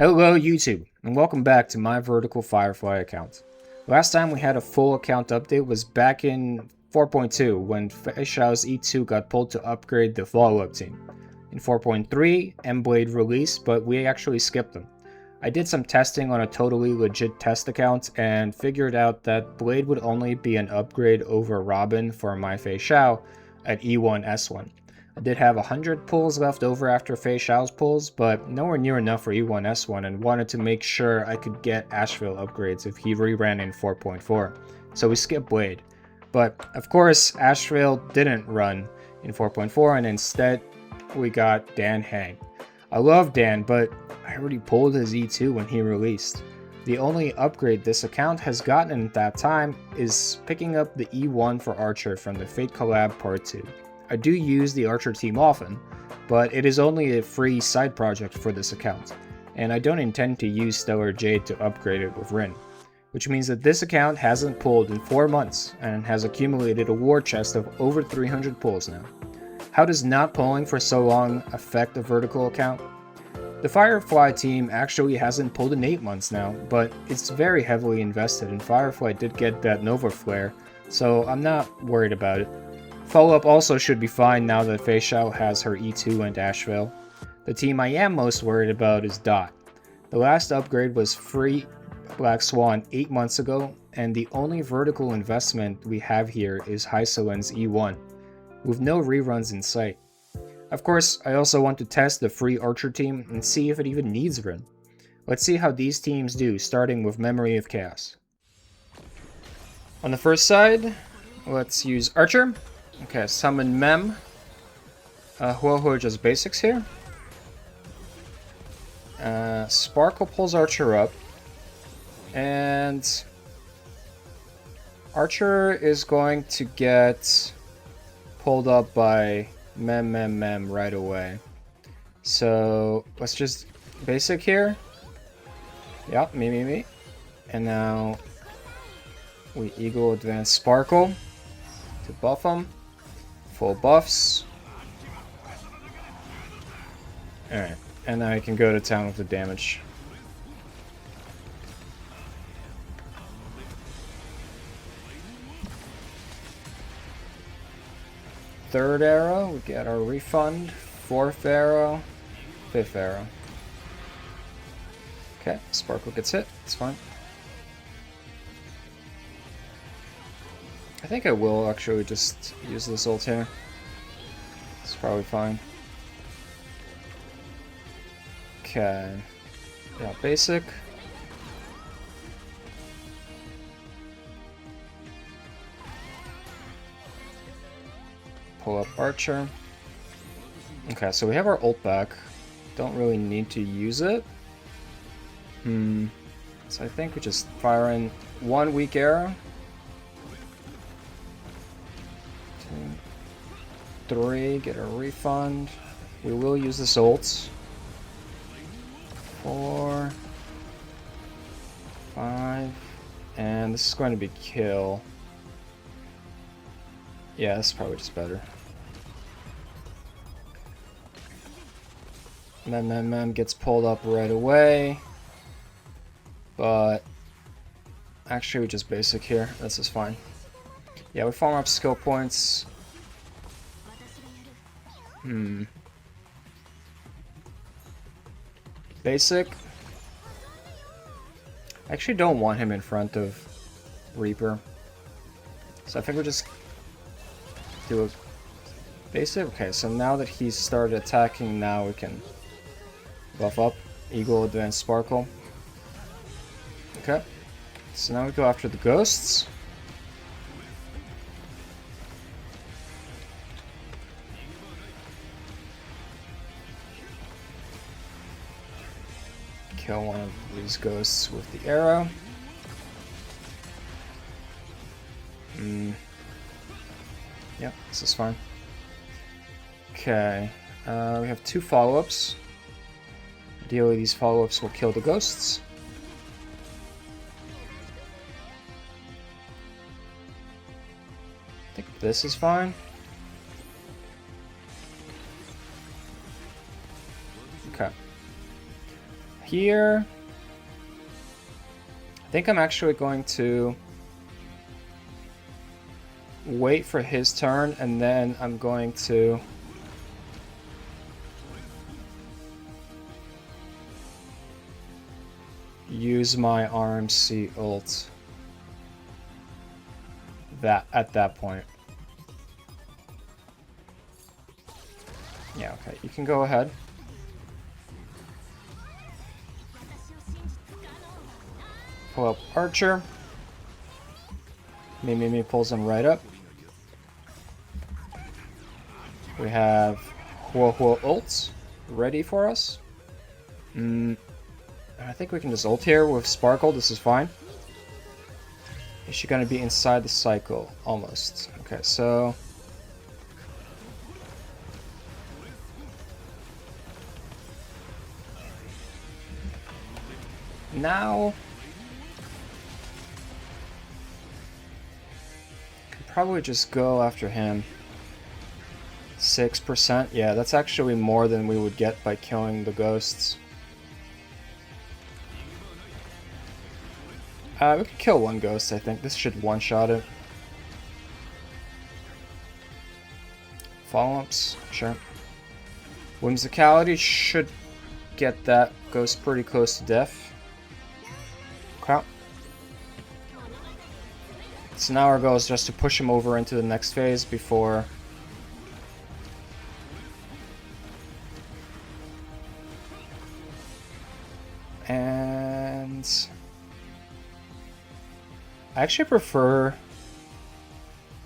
Hello YouTube, and welcome back to my vertical Firefly account. Last time we had a full account update was back in 4.2 when Feixiao's E2 got pulled to upgrade the follow-up team. In 4.3, M-Blade released, but we actually skipped them. I did some testing on a totally legit test account and figured out that Blade would only be an upgrade over Robin for my Feixiao at E1-S1. I did have 100 pulls left over after Feixiao's pulls, but nowhere near enough for E1-S1 and wanted to make sure I could get Asheville upgrades if he reran in 4.4. So we skipped Blade. But of course, Asheville didn't run in 4.4 and instead we got Dan Hang. I love Dan, but I already pulled his E2 when he released. The only upgrade this account has gotten at that time is picking up the E1 for Archer from the Fate Collab Part 2. I do use the Archer team often, but it is only a free side project for this account, and I don't intend to use Stellar Jade to upgrade it with Rin, which means that this account hasn't pulled in 4 months and has accumulated a war chest of over 300 pulls now. How does not pulling for so long affect a vertical account? The Firefly team actually hasn't pulled in 8 months now, but it's very heavily invested and Firefly did get that Nova Flare, so I'm not worried about it. Follow-up also should be fine now that Feixiao has her E2 and Asheville. The team I am most worried about is DoT. The last upgrade was free Black Swan 8 months ago, and the only vertical investment we have here is Heiselen's E1, with no reruns in sight. Of course, I also want to test the free Archer team and see if it even needs Rin. Let's see how these teams do, starting with Memory of Chaos. On the first side, let's use Archer. Okay, summon Mem. Who are just basics here. Sparkle pulls Archer up. And Archer is going to get pulled up by Mem right away. So let's just basic here. Yeah, me. And now we Eagle Advance Sparkle to buff him. Full buffs. Alright, and now I can go to town with the damage. Third arrow, we get our refund. Fourth arrow, fifth arrow. Okay, Sparkle gets hit, it's fine. I think I will actually just use this ult here. It's probably fine. Okay. Yeah, basic. Pull up Archer. Okay, so we have our ult back. Don't really need to use it. So I think we just fire in one weak arrow. 2, 3, get a refund. We will use this ult. 4, 5, and this is going to be kill. Yeah, this is probably just better. Mem gets pulled up right away. But actually we just basic here. This is fine. Yeah, we farm up skill points. Basic. I actually don't want him in front of Reaper. So I think we'll just do a basic. Okay, so now that he's started attacking, now we can buff up. Eagle Advance Sparkle. Okay. So now we go after the ghosts. Kill one of these ghosts with the arrow. Yep, this is fine. Okay, we have 2 follow-ups. Ideally, these follow-ups will kill the ghosts. I think this is fine. Okay. here. I think I'm actually going to wait for his turn, and then I'm going to use my RMC ult at that point. Yeah, okay, you can go ahead. Pull up Archer. Me pulls him right up. We have Hua ults ready for us. I think we can just ult here with Sparkle. This is fine. Is she going to be inside the cycle? Almost. Okay, so... now... could probably just go after him. 6%. Yeah, that's actually more than we would get by killing the ghosts. We could kill one ghost, I think. This should one-shot it. Follow-ups, sure. Whimsicality should get that ghost pretty close to death. Okay. So now our goal is just to push him over into the next phase before... and... I actually prefer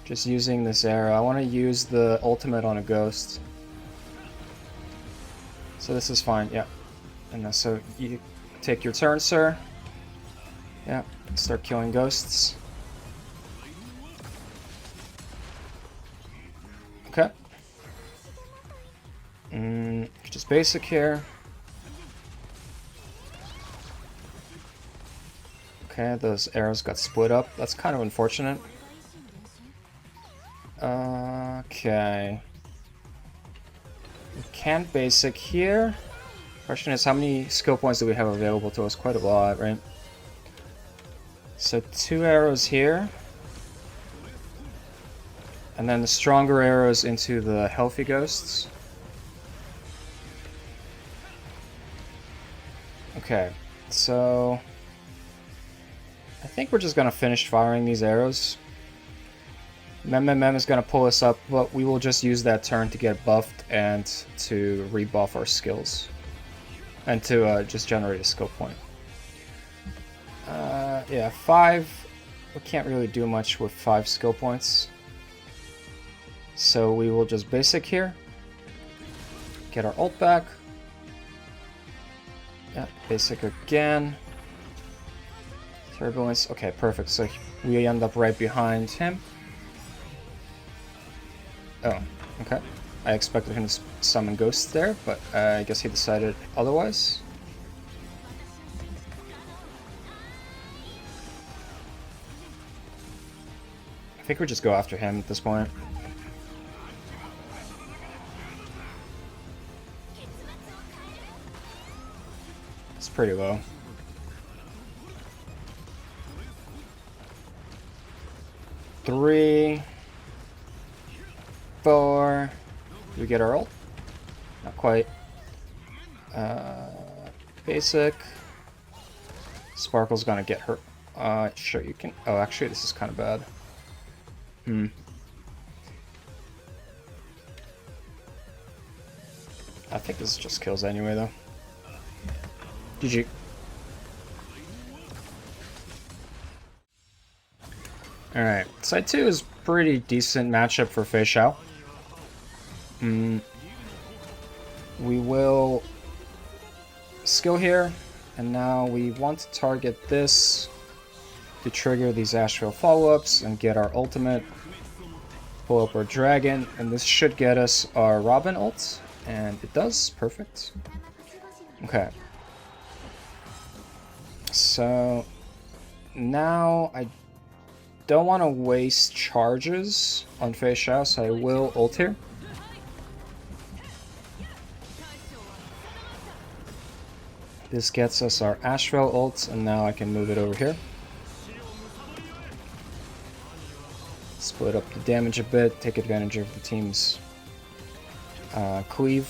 just using this arrow. I want to use the ultimate on a ghost. So this is fine, yeah. And so you take your turn, sir. Yeah, start killing ghosts. Okay. Just basic here. Okay, those arrows got split up. That's kind of unfortunate. Okay. We can't basic here. Question is, how many skill points do we have available to us? Quite a lot, right? So 2 arrows here. And then the stronger arrows into the healthy ghosts. Okay, so... I think we're just going to finish firing these arrows. Mem is going to pull us up, but we will just use that turn to get buffed and to rebuff our skills. And to just generate a skill point. Yeah, 5. We can't really do much with 5 skill points. So we will just basic here. Get our ult back. Yeah, basic again. Turbulence. Okay, perfect. So we end up right behind him. Oh, okay. I expected him to summon ghosts there, but I guess he decided otherwise. I think we just go after him at this point. It's pretty low. Three, 4. Do we get our ult? Not quite. Basic. Sparkle's gonna get hurt. Sure you can. Oh, actually, this is kind of bad. I think this just kills anyway, though. GG. Alright, side 2 is pretty decent matchup for Feixiao. We will skill here, and now we want to target this to trigger these Astral follow-ups and get our ultimate. Pull up our dragon, and this should get us our Robin ult, and it does. Perfect. Okay. So now I don't want to waste charges on Feixiao, so I will ult here. This gets us our Asheville ult, and now I can move it over here. Split up the damage a bit, take advantage of the team's cleave.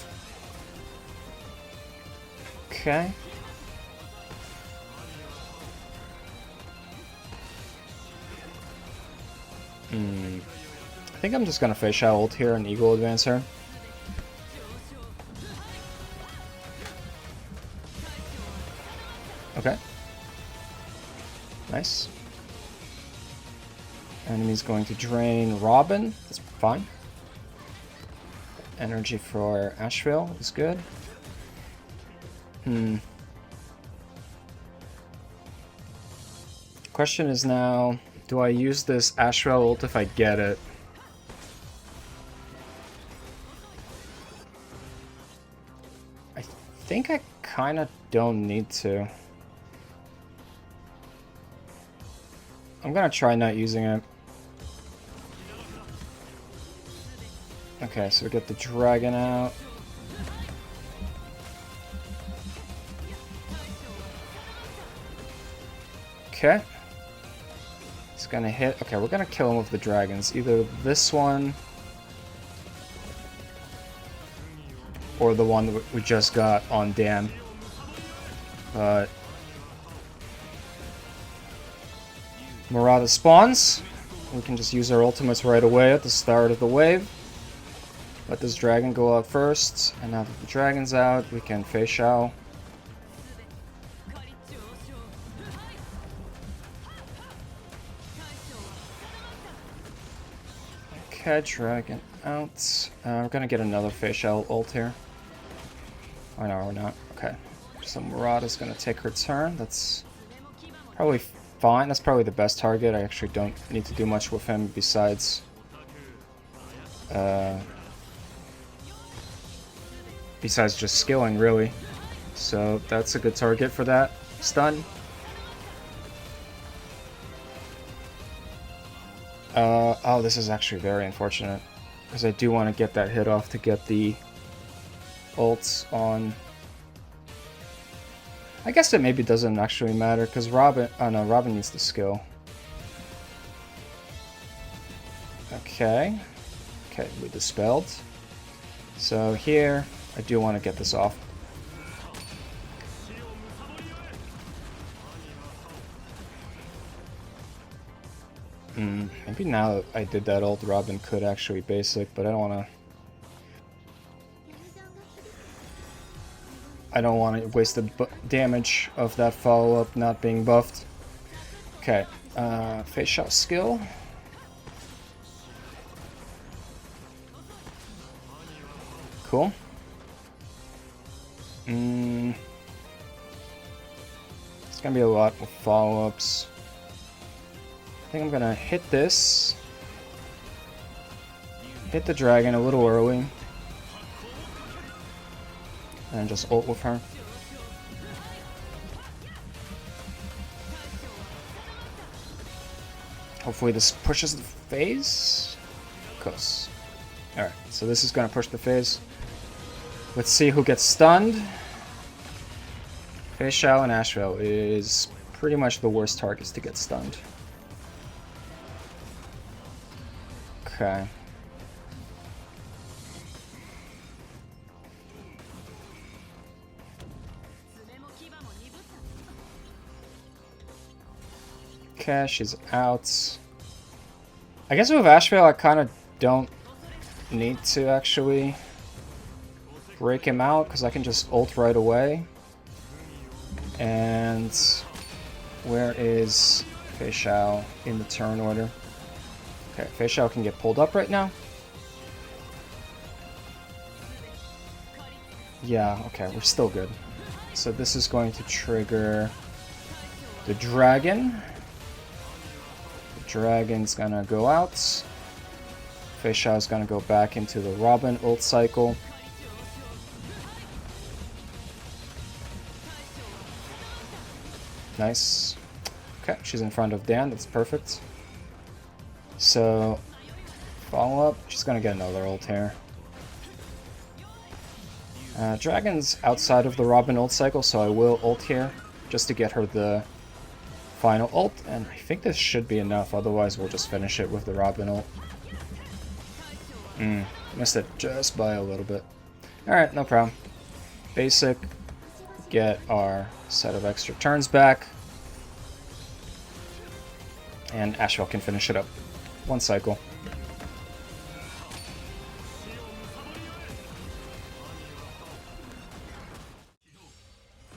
Okay. I think I'm just gonna Feixiao ult here and Eagle advance her. Okay. Nice. Enemy's going to drain Robin. That's fine. Energy for Asheville is good. Question is now, do I use this Asheville ult if I get it? I think I kind of don't need to. I'm gonna try not using it. Okay, so we get the dragon out. Okay. It's gonna hit. Okay, we're gonna kill him with the dragons. Either this one or the one that we just got on Dan. But Murata spawns. We can just use our ultimates right away at the start of the wave. Let this dragon go out first. And now that the dragon's out, we can Feixiao. Okay, dragon out. We're gonna get another Feixiao ult here. Oh no, we're not. Okay. So Murata's gonna take her turn. That's probably fine. That's probably the best target. I actually don't need to do much with him besides just skilling, really. So that's a good target for that stun. Oh, this is actually very unfortunate because I do want to get that hit off to get the ults on. I guess it maybe doesn't actually matter because Robin. Oh no, Robin needs the skill. Okay. Okay, we dispelled. So here, I do want to get this off. Maybe now that I did that ult, Robin could actually basic, but I don't want to waste the damage of that follow-up not being buffed. Okay, Feixiao skill. Cool. It's gonna be a lot of follow-ups. I think I'm gonna hit this. Hit the dragon a little early. And just ult with her. Hopefully this pushes the phase. Close. Alright, so this is gonna push the phase. Let's see who gets stunned. Feixiao and Asheville is pretty much the worst targets to get stunned. Okay. Okay, she's out. I guess with Asheville, I kind of don't need to actually break him out because I can just ult right away. And where is Feixiao in the turn order? Okay, Feixiao can get pulled up right now. Yeah, okay, we're still good. So this is going to trigger the dragon. The dragon's gonna go out. Feixiao's gonna go back into the Robin ult cycle. Nice. Okay, she's in front of Dan, that's perfect. So, follow up, she's gonna get another ult here. Dragon's outside of the Robin ult cycle, so I will ult here just to get her the final ult, and I think this should be enough, otherwise we'll just finish it with the Robin ult. Missed it just by a little bit. Alright, no problem. Basic, get our set of extra turns back, and Ashvale can finish it up. One cycle.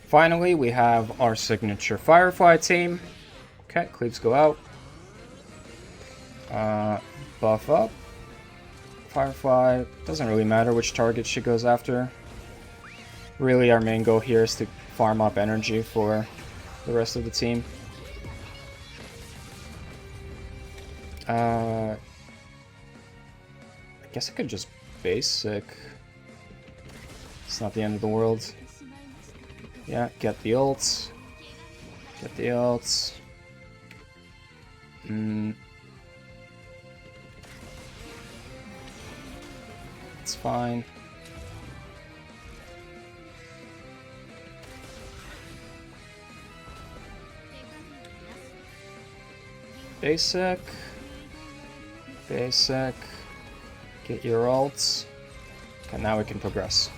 Finally, we have our signature Firefly team. Okay, cleaves go out. Buff up. Firefly, doesn't really matter which target she goes after. Really, our main goal here is to farm up energy for the rest of the team. I guess I could just basic. It's not the end of the world. Yeah, get the ults. Get the ults. It's fine. Basic. Basic. Get your ults. Okay, now we can progress.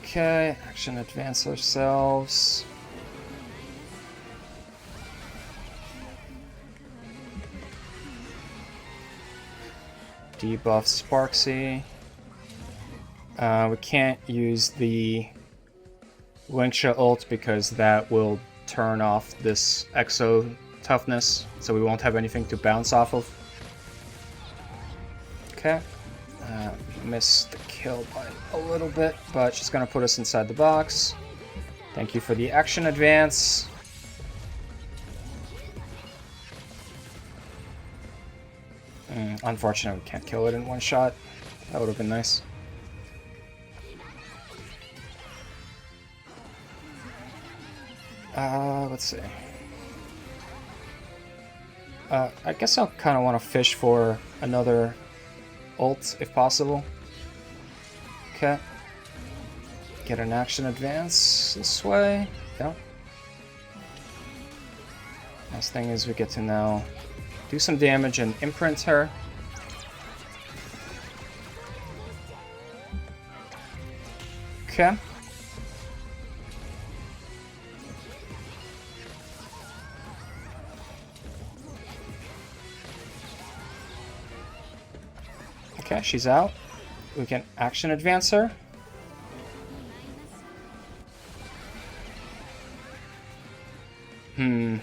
Okay, action advance ourselves. Debuff Sparksy. We can't use the Feixiao ult because that will turn off this Exo toughness, so we won't have anything to bounce off of. Okay. Missed the kill by a little bit, but she's gonna put us inside the box. Thank you for the action advance. Unfortunately, we can't kill it in one shot. That would have been nice. Let's see. I guess I'll kind of want to fish for another ult if possible. Okay. Get an action advance this way. Yeah. Nice thing is we get to now do some damage and imprint her. Okay. Okay, she's out. We can action advance her. Kind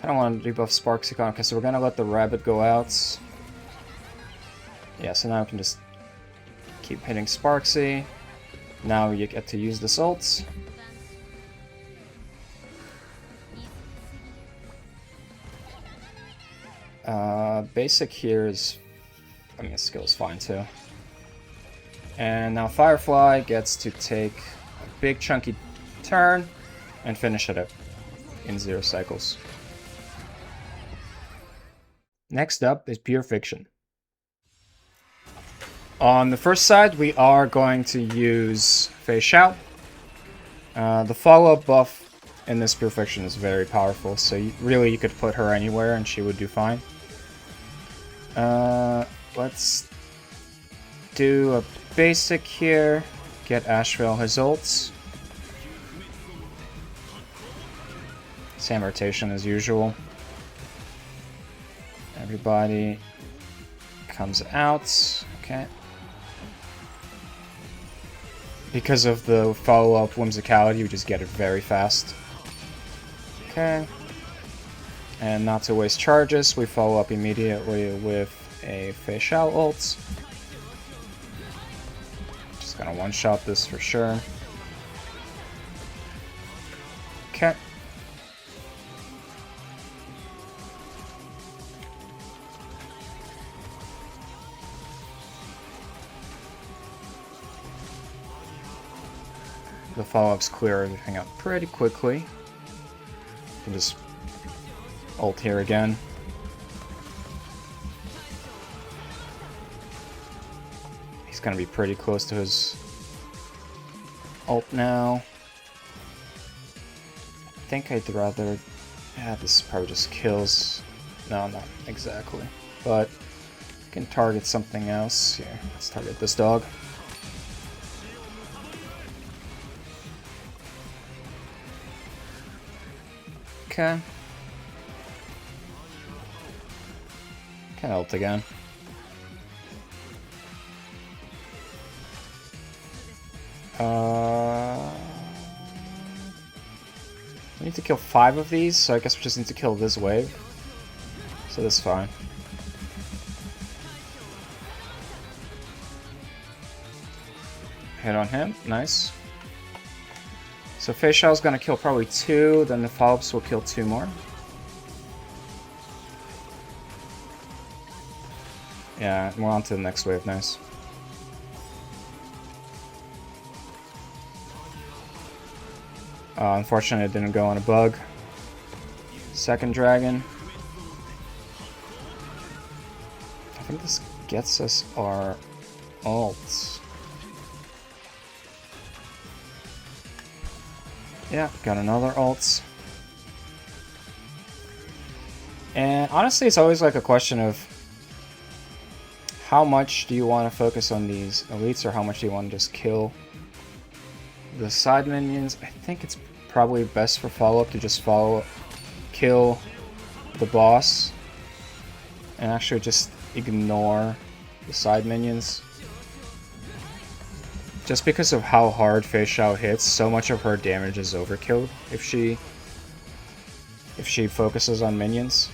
of want to debuff Sparksy Con, okay, so we're gonna let the rabbit go out. Yeah, so now we can just keep hitting Sparksy. Now you get to use this ult. Basic here is, I mean, skill is fine too. And now Firefly gets to take a big chunky turn and finish it up in 0 cycles. Next up is Pure Fiction. On the first side, we are going to use Feixiao. The follow-up buff in this Pure Fiction is very powerful, so you could put her anywhere and she would do fine. Let's do a basic here. Get Ashvale his ults. Same rotation as usual. Everybody comes out. Okay. Because of the follow-up whimsicality, we just get it very fast. Okay. And not to waste charges, we follow up immediately with a Feixiao ult. Just gonna one-shot this for sure. Okay. The follow-ups clear everything up pretty quickly. You can just ult here again. He's gonna be pretty close to his ult now. I think I'd rather... Yeah, this probably just kills... No, not exactly. But I can target something else. Here, let's target this dog. Okay. Can ult again. We need to kill 5 of these, so I guess we just need to kill this wave. So that's fine. Hit on him, nice. So Feixiao's gonna kill probably 2, then the follow-ups will kill 2 more. Yeah, we're on to the next wave, nice. Unfortunately, it didn't go on a bug. Second dragon. I think this gets us our ults. Yeah, got another ults. And honestly, it's always like a question of how much do you want to focus on these elites or how much do you want to just kill the side minions. I think it's probably best for follow-up to just kill the boss and actually just ignore the side minions. Just because of how hard Feixiao hits, so much of her damage is overkill if she focuses on minions.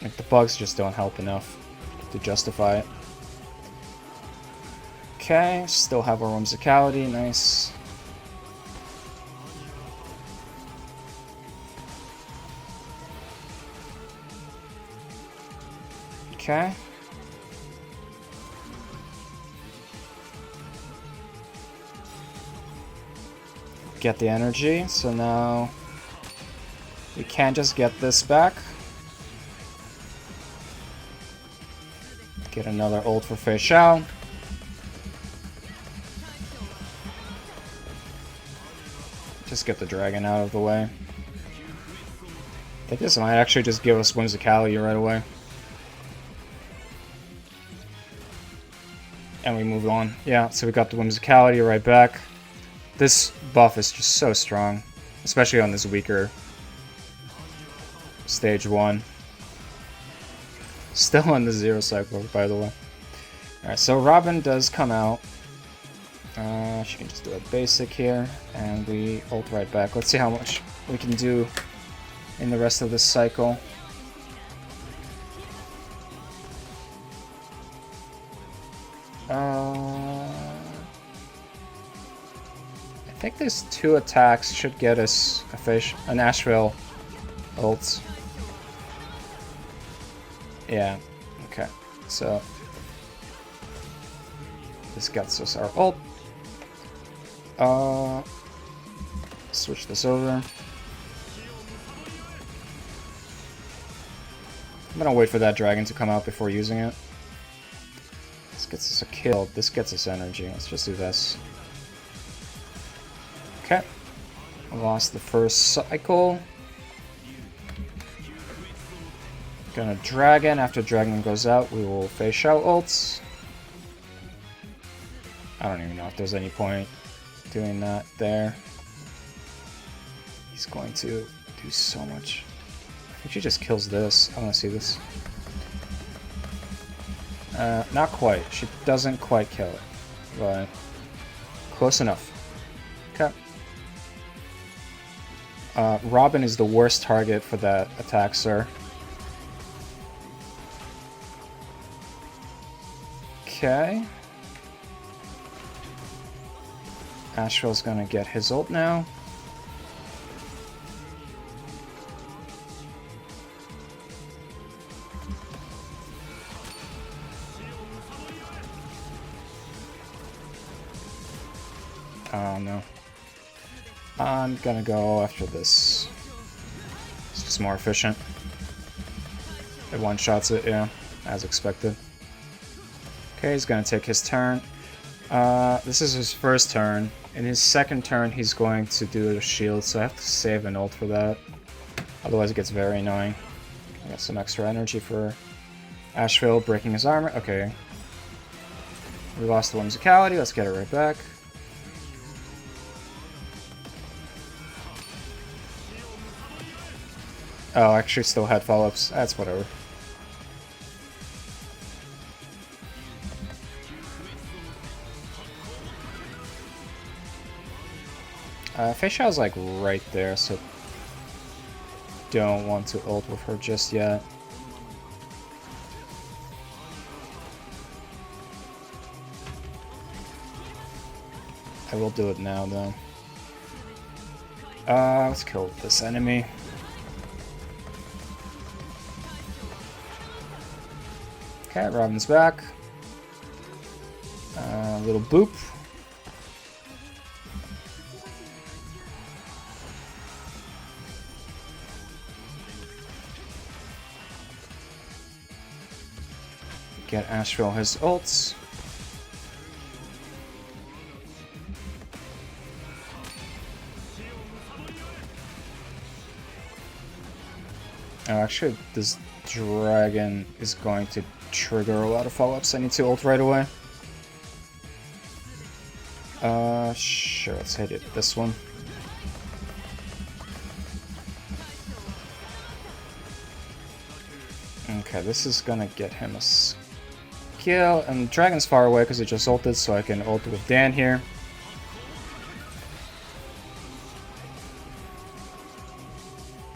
Like, the bugs just don't help enough to justify it. Okay, still have our whimsicality, nice. Okay. Get the energy, so now we can just get this back. Get another ult for Feixiao. Just get the dragon out of the way. I think this might actually just give us whimsicality right away. And we move on. Yeah, so we got the whimsicality right back. This buff is just so strong, especially on this weaker stage 1. Still on the 0 cycle, by the way. Alright, so Robin does come out. She can just do a basic here, and we ult right back. Let's see how much we can do in the rest of this cycle. I think these 2 attacks should get us an Asheville ult. Yeah, okay. So this gets us our ult. Switch this over. I'm gonna wait for that dragon to come out before using it. This gets us a kill. This gets us energy. Let's just do this. Okay. Lost the first cycle. Gonna dragon. After dragon goes out, we will Feixiao ults. I don't even know if there's any point doing that there. He's going to do so much. I think she just kills this. I want to see this. Not quite. She doesn't quite kill it, but close enough. Okay. Robin is the worst target for that attack, sir. Okay. Asheville's gonna get his ult now. Oh no. I'm gonna go after this. Just more efficient. It one-shots it, yeah, as expected. Okay, he's gonna take his turn. This is his first turn. In his second turn, he's going to do the shield, so I have to save an ult for that. Otherwise, it gets very annoying. I got some extra energy for Asheville breaking his armor. Okay. We lost the whimsicality. Let's get it right back. Oh, I actually still had follow-ups. That's whatever. Feixiao's like right there, so don't want to ult with her just yet. I will do it now, though. Let's kill this enemy. Okay, Robin's back. Little boop. Get Asheville his ults. Oh, actually, this dragon is going to trigger a lot of follow-ups. I need to ult right away. Sure, let's hit it. This one. Okay, this is gonna get him a skill. And dragon's far away because he just ulted, so I can ult with Dan here.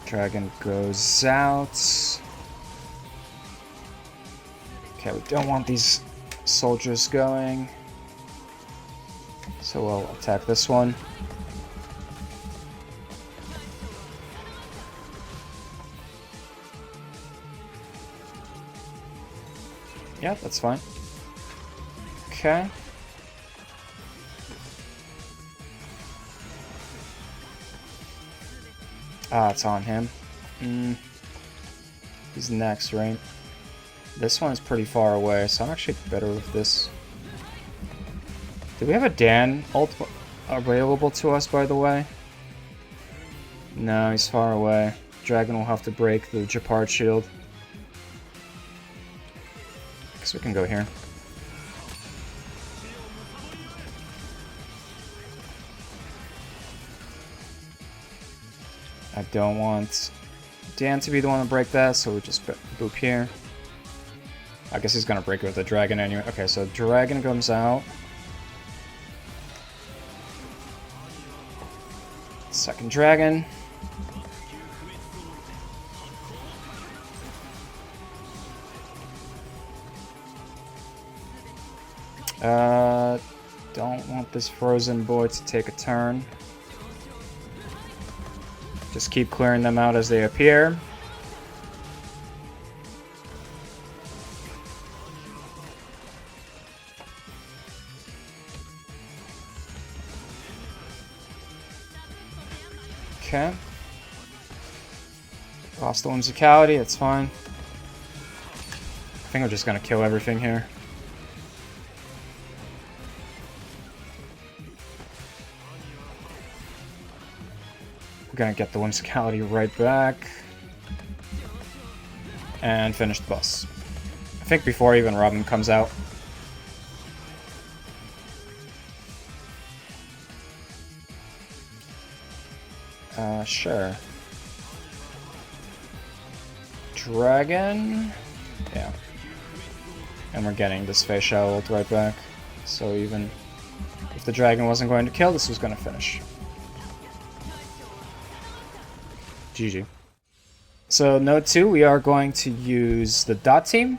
Dragon goes out. Okay, we don't want these soldiers going. So we'll attack this one. Yeah, that's fine. Okay. Ah, it's on him. He's next, right? This one is pretty far away, so I'm actually better with this. Do we have a Dan ult available to us, by the way? No, he's far away. Dragon will have to break the Japard shield. Guess we can go here. I don't want Dan to be the one to break that, so we just boop here. I guess he's gonna break it with the dragon anyway. Okay, so dragon comes out. Second dragon. Don't want this frozen boy to take a turn. Just keep clearing them out as they appear. Okay. Lost the whimsicality, that's fine. I think we're just gonna kill everything here. We're gonna get the whimsicality right back. And finish the boss. I think before even Robin comes out. Sure. Dragon? Yeah. And we're getting this Feixiao ult right back. So even if the dragon wasn't going to kill, this was going to finish. GG. So node 2, we are going to use the DoT team.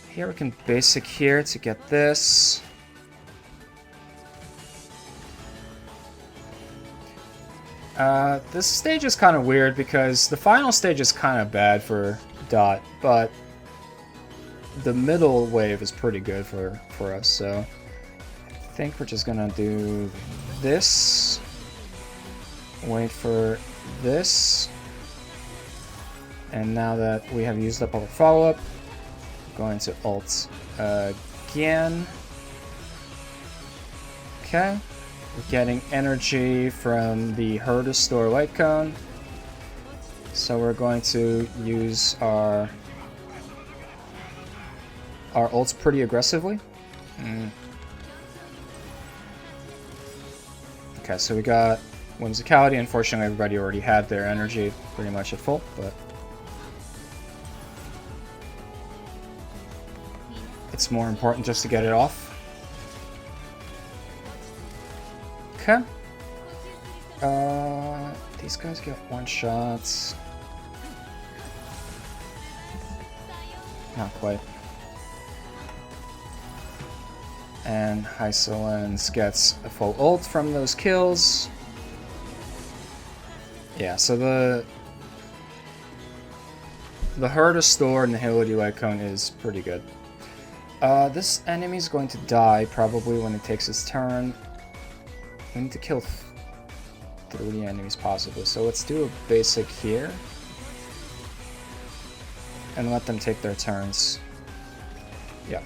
Here we can basic here to get this. This stage is kind of weird because the final stage is kind of bad for DoT, but the middle wave is pretty good for us, so I think we're just gonna do this. Wait for this. And now that we have used up our follow-up, going to ult again. Okay. We're getting energy from the Herder Store Light Cone. So we're going to use our ults pretty aggressively. Okay, so we got Whimsicality. Unfortunately, everybody already had their energy pretty much at full, but it's more important just to get it off. Okay. These guys get one-shots. Not quite. And Hysolens gets a full ult from those kills. Yeah, so the Herder Store and the Nihility Light Cone is pretty good. This enemy is going to die probably when it takes its turn. We need to kill 30 enemies possibly, so let's do a basic here. And let them take their turns. Yeah.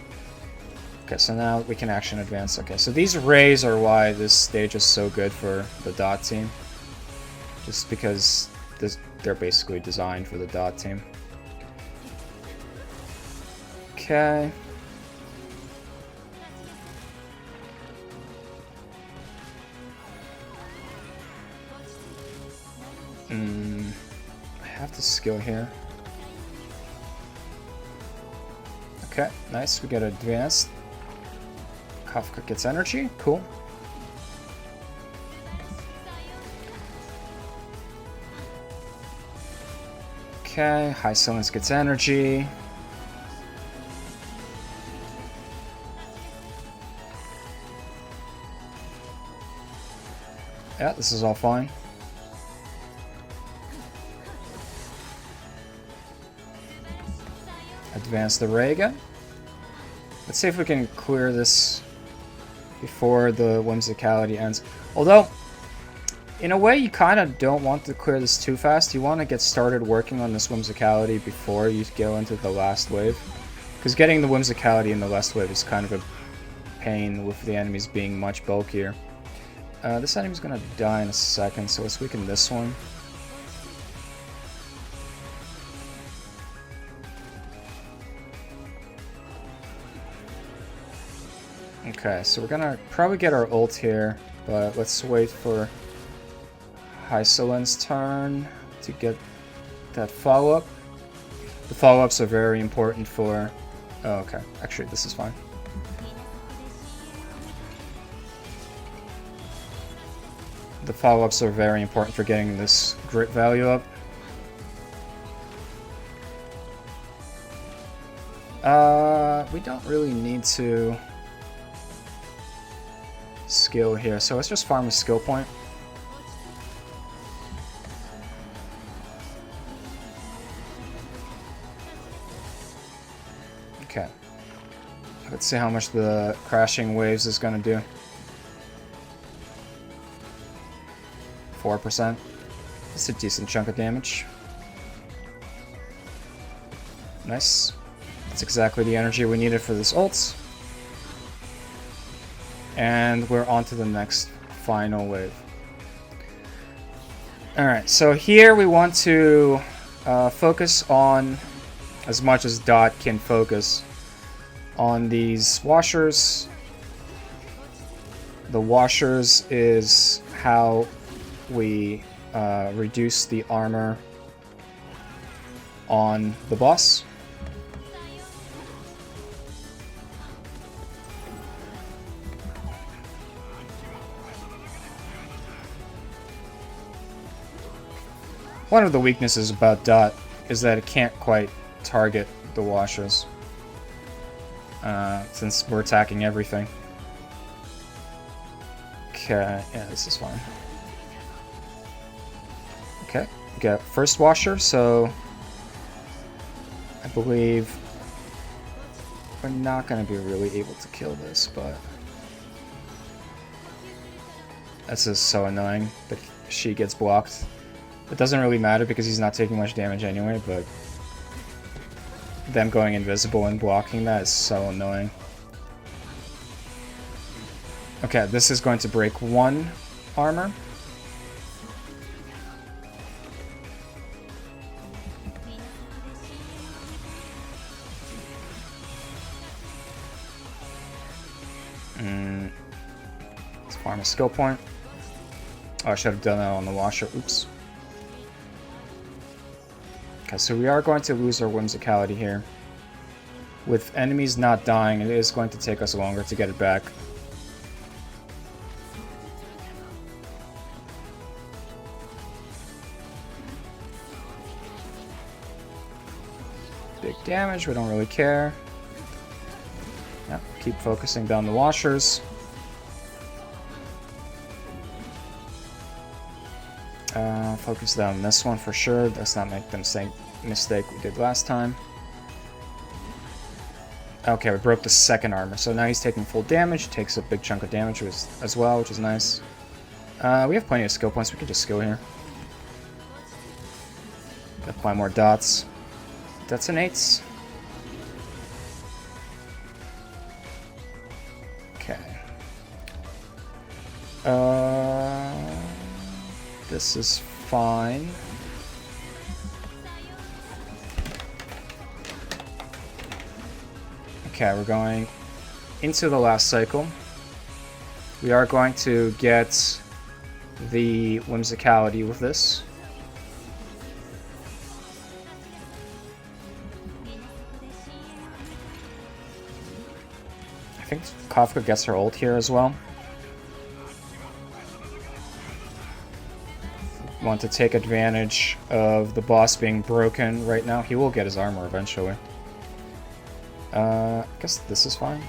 Okay, so now we can action advance. Okay, so these rays are why this stage is so good for the DoT team. Just because they're basically designed for the DoT team. Okay. I have the skill here. Okay, nice. We get advanced. Kafka gets energy. Cool. Okay, Hysolens gets energy. Yeah, this is all fine. Advance the ray again. Let's see if we can clear this before the Whimsicality ends. Although, in a way, you kind of don't want to clear this too fast. You want to get started working on this Whimsicality before you go into the last wave. Because getting the Whimsicality in the last wave is kind of a pain with the enemies being much bulkier. This enemy's going to die in a second, so let's weaken this one. Okay, so we're gonna probably get our ult here, but let's wait for Hysolen's turn to get that follow-up. The follow-ups are very important for... Oh, okay. Actually, this is fine. The follow-ups are very important for getting this grit value up. We don't really need to skill here, so let's just farm a skill point. Okay. Let's see how much the crashing waves is gonna do. 4%. That's a decent chunk of damage. Nice. That's exactly the energy we needed for this ult. And we're on to the next final wave. Alright, so here we want to focus on, as much as DoT can focus, on these washers. The washers is how we reduce the armor on the boss. One of the weaknesses about DoT is that it can't quite target the washers, since we're attacking everything. Okay, yeah, this is fine. Okay, we got first washer, so I believe we're not going to be really able to kill this, but this is so annoying that she gets blocked. It doesn't really matter because he's not taking much damage anyway, but them going invisible and blocking that is so annoying. Okay, this is going to break 1 armor. Let's farm a skill point. Oh, I should have done that on the washer. Oops. Okay, so we are going to lose our whimsicality here. With enemies not dying, it is going to take us longer to get it back. Big damage, we don't really care. Yep, keep focusing down the washers. Focus down this one for sure. Let's not make the same mistake we did last time. Okay, we broke the second armor, so now he's taking full damage. Takes a big chunk of damage as well, which is nice. We have plenty of skill points. We can just skill here. Apply more dots. Detonates. Okay. This is fine. Okay, we're going into the last cycle. We are going to get the whimsicality with this. I think Kafka gets her ult here as well. Want to take advantage of the boss being broken right now. He will get his armor eventually. I guess this is fine.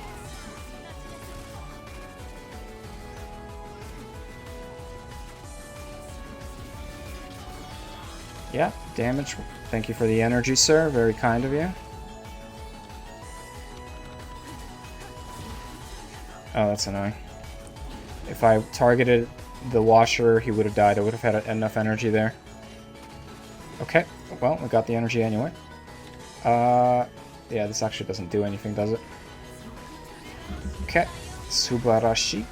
Yeah, damage. Thank you for the energy, sir. Very kind of you. Oh, that's annoying. If I targeted the washer, he would have died. I would have had enough energy there. Okay, well, we got the energy anyway. Yeah, this actually doesn't do anything, does it? Okay, Subarashi.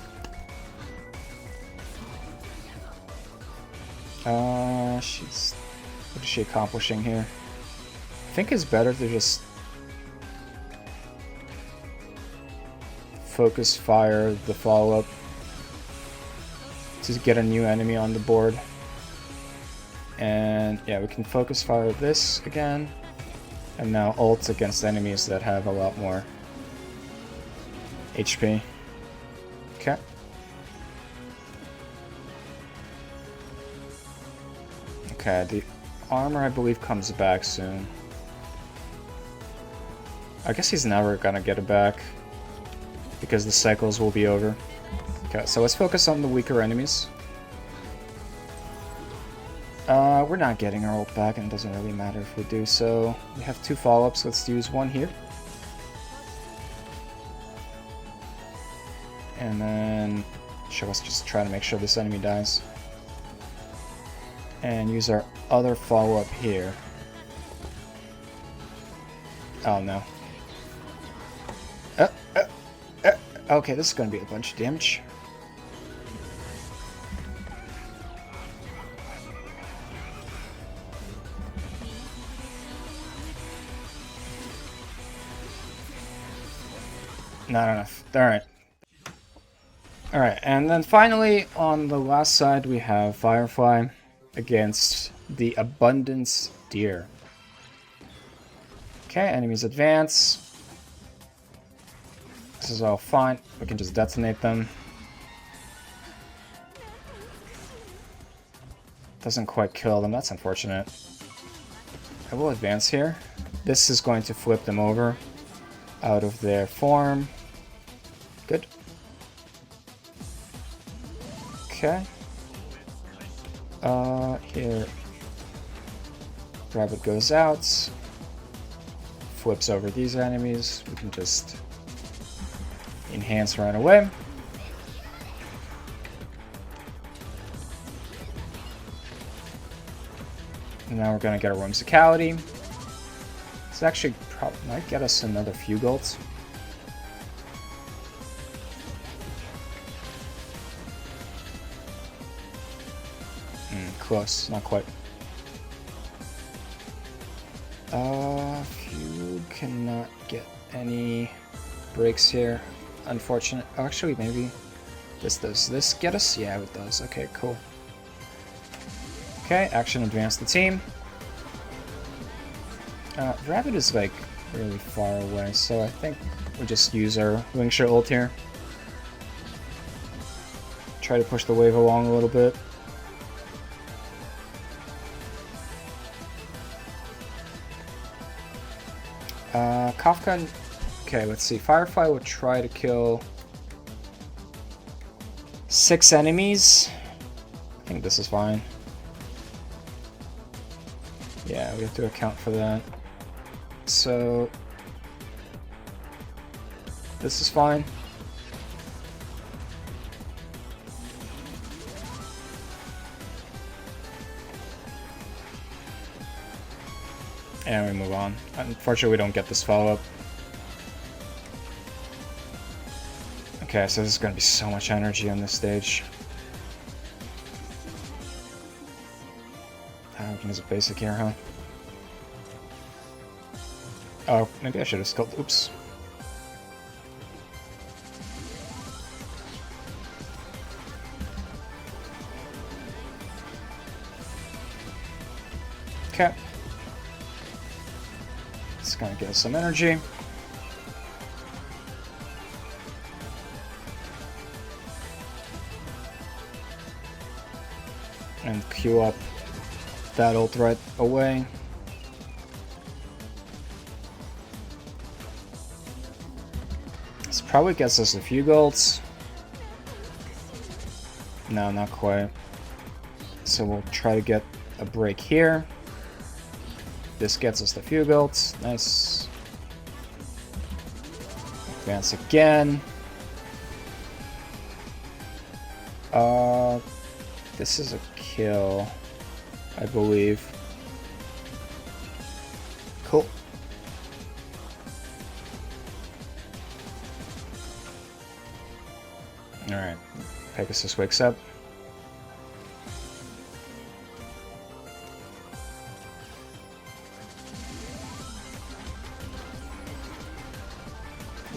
What is she accomplishing here? I think it's better to just focus fire the follow-up to get a new enemy on the board. And yeah, we can focus fire this again. And now ult against enemies that have a lot more HP. Okay. Okay, the armor I believe comes back soon. I guess he's never gonna get it back because the cycles will be over. Okay, so let's focus on the weaker enemies. We're not getting our ult back, and it doesn't really matter if we do so. We have 2 follow-ups, let's use one here. And then let's just try to make sure this enemy dies. And use our other follow-up here. Oh no. Okay, this is going to be a bunch of damage. Not enough. Alright. Alright, and then finally, on the last side, we have Firefly against the Abundance Deer. Okay, enemies advance. This is all fine. We can just detonate them. Doesn't quite kill them. That's unfortunate. I will advance here. This is going to flip them over out of their form. Good. Okay. Here. Rabbit goes out. Flips over these enemies. We can just enhance right away. And now we're gonna get a whimsicality. This actually might get us another few golds. Close, not quite. You cannot get any breaks here. Unfortunate. Oh, actually, maybe does this get us? Yeah, it does. Okay, cool. Okay, action advance the team. Rabbit is like really far away, so I think we'll just use our Wingshot ult here. Try to push the wave along a little bit. Kafka. Okay, let's see. Firefly will try to kill 6 enemies. I think this is fine. Yeah, we have to account for that. So this is fine. And we move on. Unfortunately, we don't get this follow-up. Okay, so this is going to be so much energy on this stage. We can use a basic here, huh? Oh, maybe I should have skilled. Oops. Okay. It's gonna get us some energy. And queue up that ult right away. This probably gets us a few golds. No, not quite. So we'll try to get a break here. This gets us the few golds. Nice. Advance again. This is a kill, I believe. Cool. Alright. Pegasus wakes up.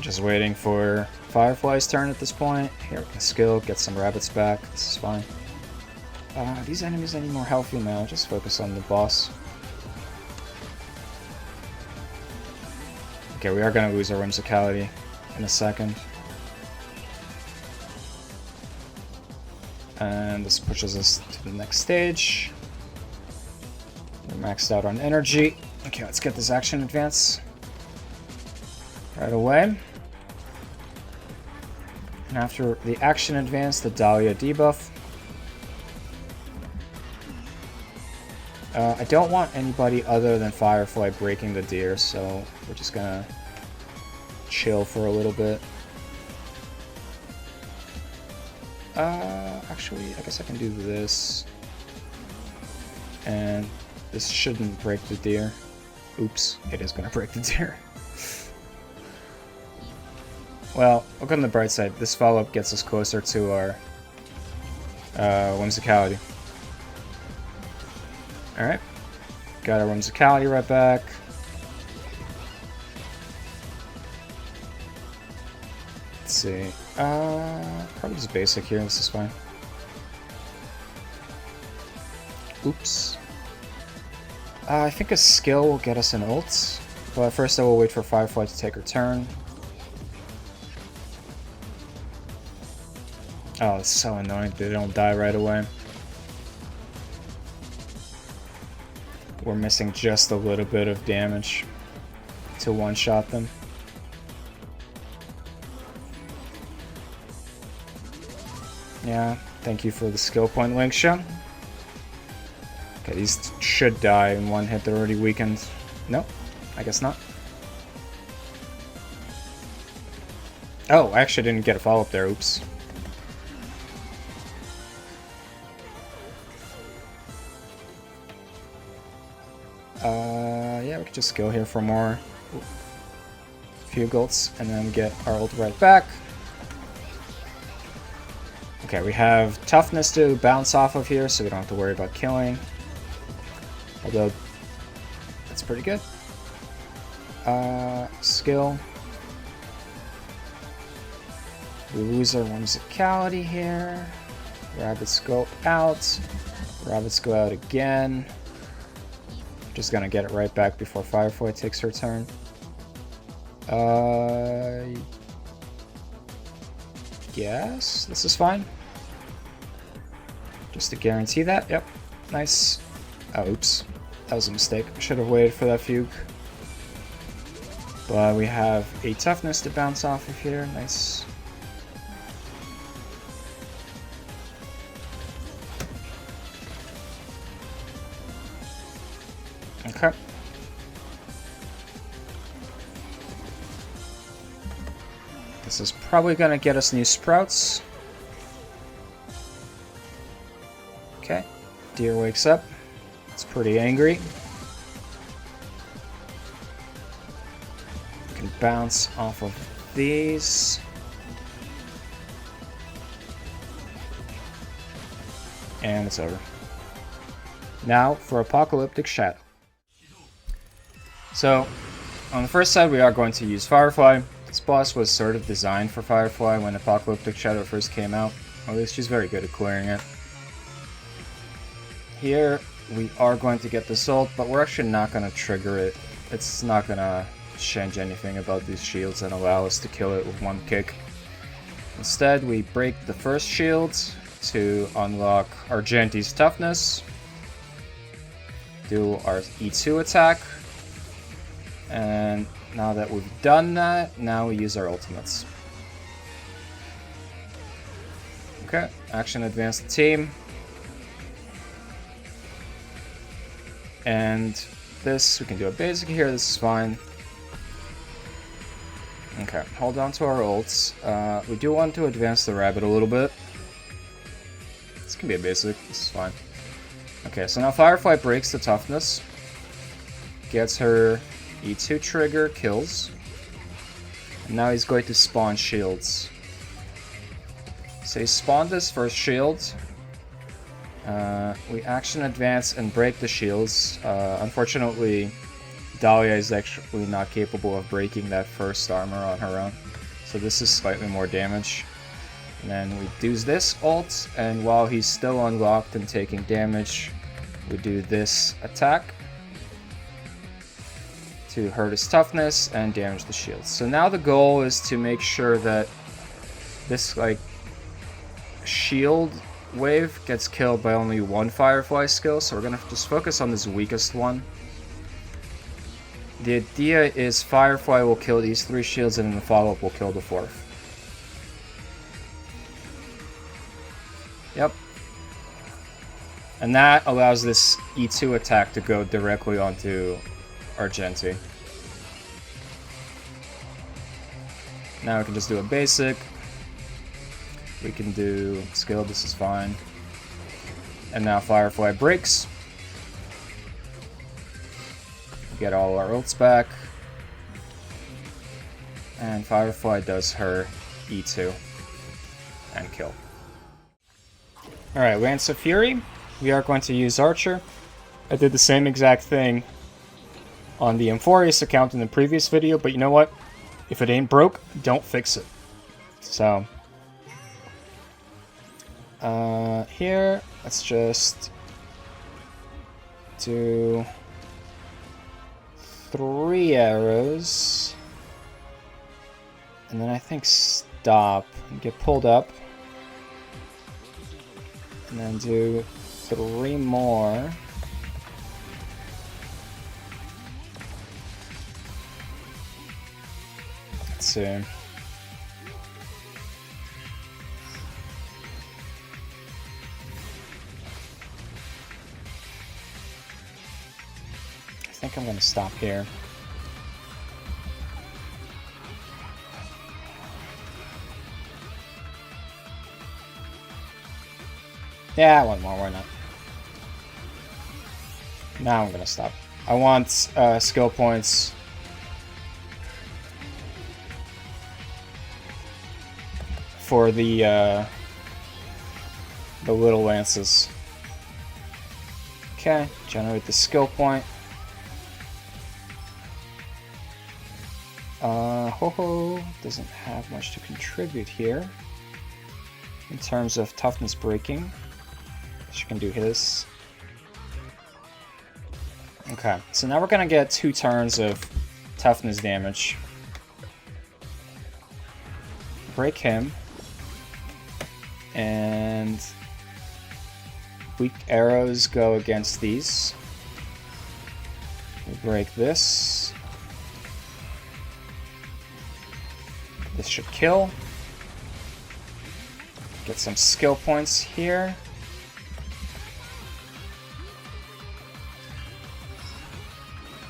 Just waiting for Firefly's turn at this point. Here we can skill, get some rabbits back. This is fine. These enemies need more healthy now. Just focus on the boss. Okay, we are going to lose our whimsicality in a second. And this pushes us to the next stage. We're maxed out on energy. Okay, let's get this action advance right away. And after the action advance, the Dahlia debuff. I don't want anybody other than Firefly breaking the deer, so we're just gonna chill for a little bit. Actually, I guess I can do this. And this shouldn't break the deer. Oops, it is gonna break the deer. Well, look on the bright side. This follow-up gets us closer to our whimsicality. Alright. Got our whimsicality right back. Let's see. Probably just basic here. This is fine. Oops. I think a skill will get us an ult. But first I will wait for Firefly to take her turn. Oh, it's so annoying they don't die right away. We're missing just a little bit of damage to one-shot them. Yeah, thank you for the skill point, Wingshot. Okay, these should die in one hit. They're already weakened. Nope, I guess not. Oh, I actually didn't get a follow-up there. Oops. Yeah, we can just go here for more few golds and then get our ult right back. Okay, we have toughness to bounce off of here, so we don't have to worry about killing. Although, that's pretty good. Skill. We lose our whimsicality here. Rabbits go out. Rabbits go out again. Just gonna get it right back before Firefly takes her turn. Yes, this is fine. Just to guarantee that. Yep, nice. Oh, oops. That was a mistake. Should have waited for that fugue. But we have a toughness to bounce off of here. Nice. Okay. This is probably gonna get us new sprouts. Okay. Deer wakes up. It's pretty angry. We can bounce off of these. And it's over. Now for Apocalyptic Shadow. So, on the first side we are going to use Firefly. This boss was sort of designed for Firefly when Apocalyptic Shadow first came out. At least she's very good at clearing it. Here we are going to get this ult, but we're actually not going to trigger it. It's not going to change anything about these shields and allow us to kill it with one kick. Instead, we break the first shield to unlock Argenti's toughness. Do our E2 attack. And now that we've done that, now we use our ultimates. Okay, action advance the team. And this, we can do a basic here, this is fine. Okay, hold on to our ults. We do want to advance the rabbit a little bit. This can be a basic, this is fine. Okay, so now Firefly breaks the toughness. Gets her E2 trigger, kills. And now he's going to spawn shields. So he spawned this first shield. We action advance and break the shields. Unfortunately, Dahlia is actually not capable of breaking that first armor on her own. So this is slightly more damage. And then we do this ult, and while he's still unlocked and taking damage, we do this attack to hurt his toughness and damage the shields. So now the goal is to make sure that this shield wave gets killed by only one Firefly skill, so we're gonna just focus on this weakest one. The idea is Firefly will kill these 3 shields and then the follow-up will kill the 4th. Yep. And that allows this E2 attack to go directly onto Argenti. Now we can just do a basic. We can do skill, this is fine. And now Firefly breaks. Get all our ults back. And Firefly does her E2 and kill. Alright, Lance of Fury. We are going to use Archer. I did the same exact thing on the Amphorius account in the previous video, but you know what? If it ain't broke, don't fix it. So, here, let's just do 3 arrows. And then I think stop and get pulled up. And then do 3 more. Let's see. I think I'm going to stop here. Yeah, one more, why not? Now I'm going to stop. I want skill points for the little lances. Okay, generate the skill point. Ho-ho doesn't have much to contribute here in terms of toughness breaking. She can do his. Okay, so now we're gonna get 2 turns of toughness damage. Break him. And weak arrows go against these. We break this. This should kill. Get some skill points here.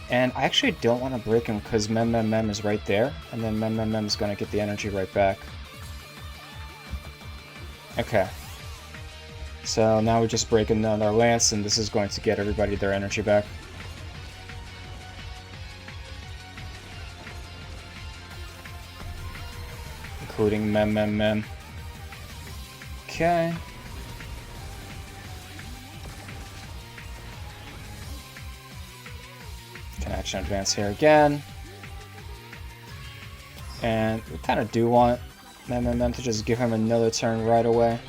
And I actually don't want to break him because Mem is right there. And then Mem is going to get the energy right back. Okay. So now we just break another lance and this is going to get everybody their energy back. Including Mem. Okay. Can action advance here again. And we kind of do want Mem to just give him another turn right away.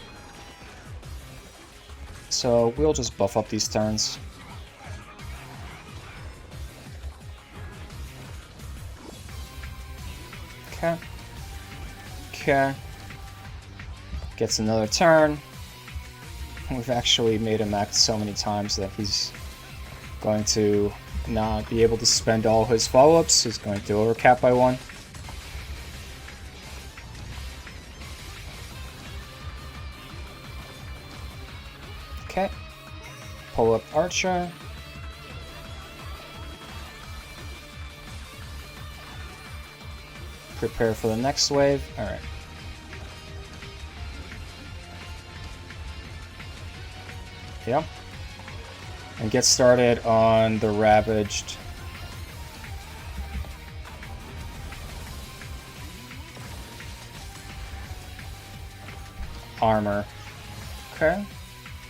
So we'll just buff up these turns. Okay. Okay. Gets another turn. We've actually made him act so many times that he's going to not be able to spend all his follow-ups. He's going to overcap by 1. Okay. Pull up Archer. Prepare for the next wave. Alright. Yep. And get started on the Ravaged. Armor. Okay.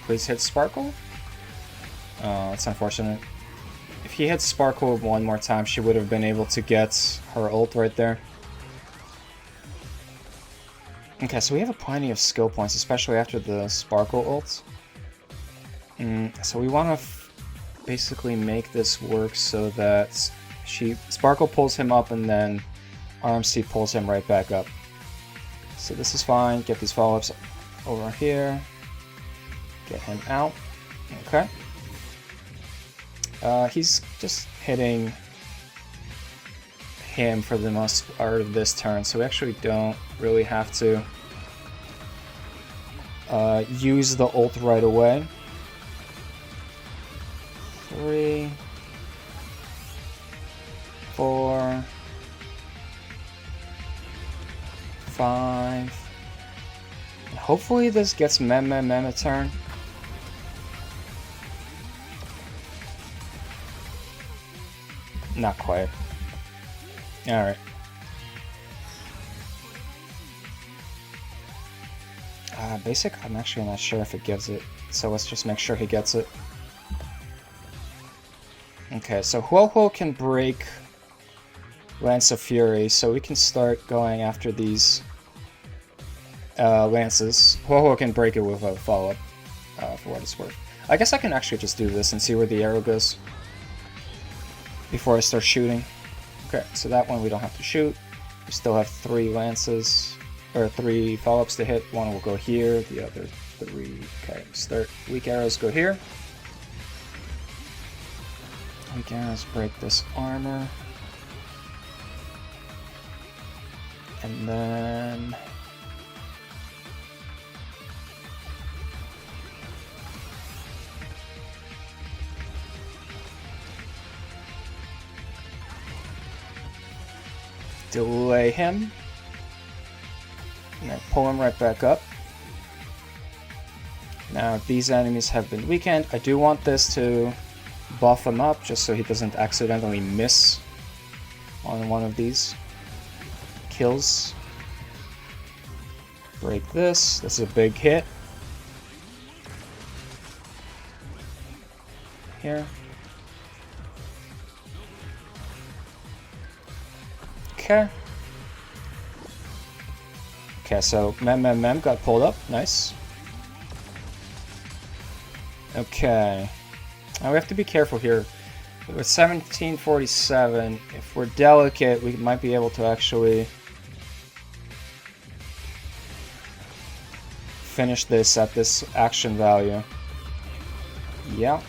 Please hit Sparkle. Oh, that's unfortunate. If he hit Sparkle one more time, she would have been able to get her ult right there. Okay, so we have plenty of skill points, especially after the Sparkle ult. So we want to basically make this work so that Sparkle pulls him up and then RMC pulls him right back up. So this is fine. Get these follow-ups over here. Get him out. Okay. He's just hitting him for the most part of this turn, so we actually don't really have to use the ult right away. 3, 4, 5. Hopefully this gets Mem a turn. Not quite. Alright. Basic, I'm actually not sure if it gives it, so let's just make sure he gets it. Okay, so Huo can break Lance of Fury, so we can start going after these lances. Huo can break it with a follow-up, for what it's worth. I guess I can actually just do this and see where the arrow goes before I start shooting. Okay, so that one we don't have to shoot. We still have 3 lances, or 3 follow-ups to hit. One will go here, the other 3. Okay, start. Weak arrows go here. Weak arrows break this armor. And then delay him. And then pull him right back up. Now these enemies have been weakened. I do want this to buff him up just so he doesn't accidentally miss on one of these kills. Break this. This is a big hit. Here. Okay. Okay, so Mem got pulled up. Nice. Okay. Now we have to be careful here. With 1747, if we're delicate, we might be able to actually finish this at this action value. Yeah.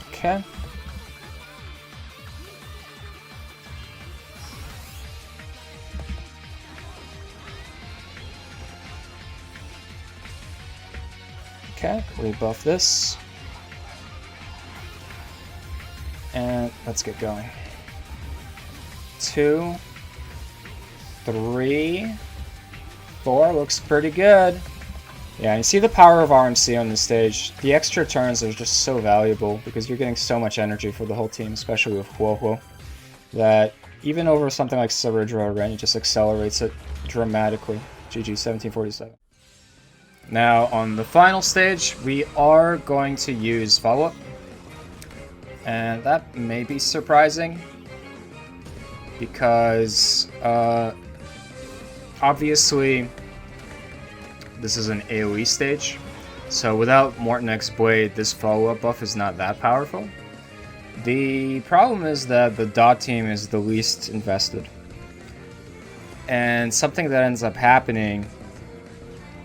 Okay. Okay, rebuff this. And let's get going. 2, 3, 4 looks pretty good. Yeah, you see the power of RMC on this stage. The extra turns are just so valuable because you're getting so much energy for the whole team, especially with Huohuo, that even over something like Cerebro Ren, it just accelerates it dramatically. GG 1747. Now, on the final stage, we are going to use follow-up. And that may be surprising because, obviously, this is an AoE stage. So without Morton X Blade, this follow-up buff is not that powerful. The problem is that the DoT team is the least invested. And something that ends up happening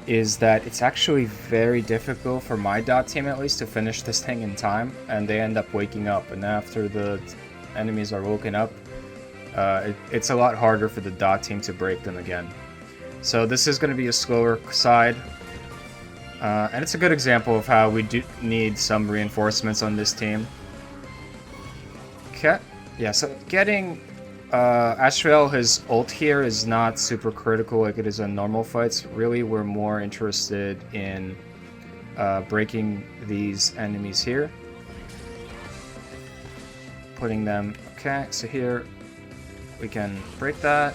is that it's actually very difficult for my DoT team at least to finish this thing in time, and they end up waking up, and after the enemies are woken up, it's a lot harder for the DoT team to break them again. So this is going to be a slower side, and it's a good example of how we do need some reinforcements on this team. Okay, yeah, so getting Ashrael, his ult here is not super critical like it is in normal fights. Really, we're more interested in breaking these enemies here. Putting them... Okay, so here we can break that.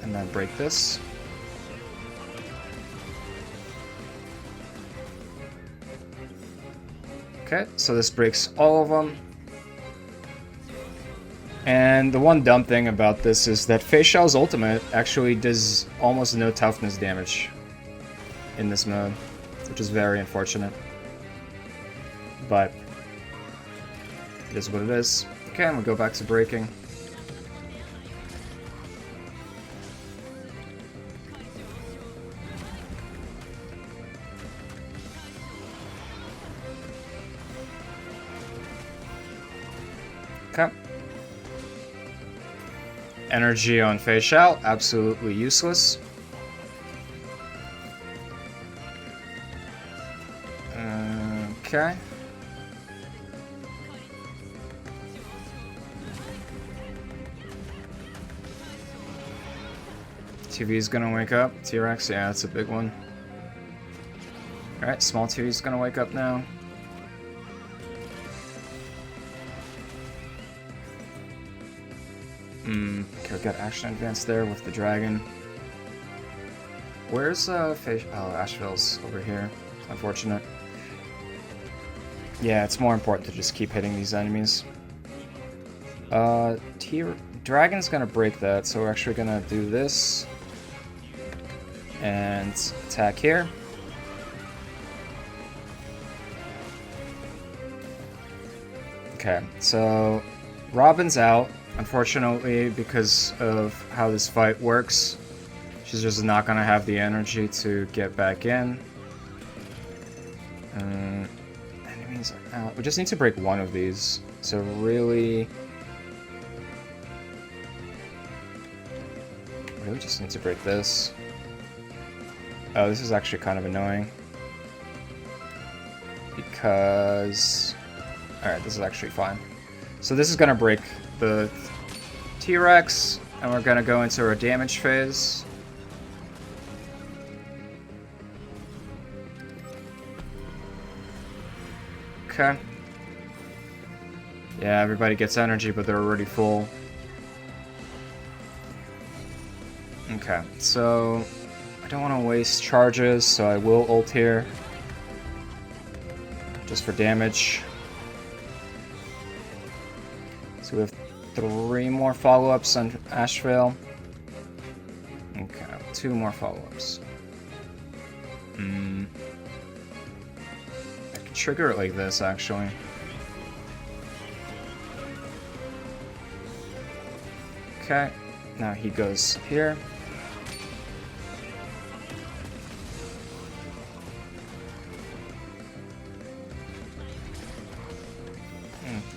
And then break this. Okay, so this breaks all of them. And the one dumb thing about this is that Feixiao's ultimate actually does almost no toughness damage in this mode, which is very unfortunate. But it is what it is. Okay, I'm gonna go back to breaking. Okay. Energy on Feixiao, absolutely useless. Okay. TV is gonna wake up. T-Rex, yeah, that's a big one. Alright, small TV is gonna wake up now. Okay, we got action advance there with the dragon. Where's Feixiao? Oh, Asheville's over here. Unfortunate. Yeah, it's more important to just keep hitting these enemies. Dragon's gonna break that, so we're actually gonna do this. And attack here. Okay, so Robin's out. Unfortunately, because of how this fight works, she's just not gonna have the energy to get back in. Enemies are out. We just need to break one of these. So really just need to break this. Oh, this is actually kind of annoying. Because... Alright, this is actually fine. So this is gonna break the T-Rex, and we're gonna go into our damage phase. Okay. Yeah, everybody gets energy, but they're already full. Okay, so I don't want to waste charges, so I will ult here. Just for damage. So we have 3 more follow-ups on Ashvale. Okay, 2 more follow-ups. I can trigger it like this, actually. Okay, now he goes here.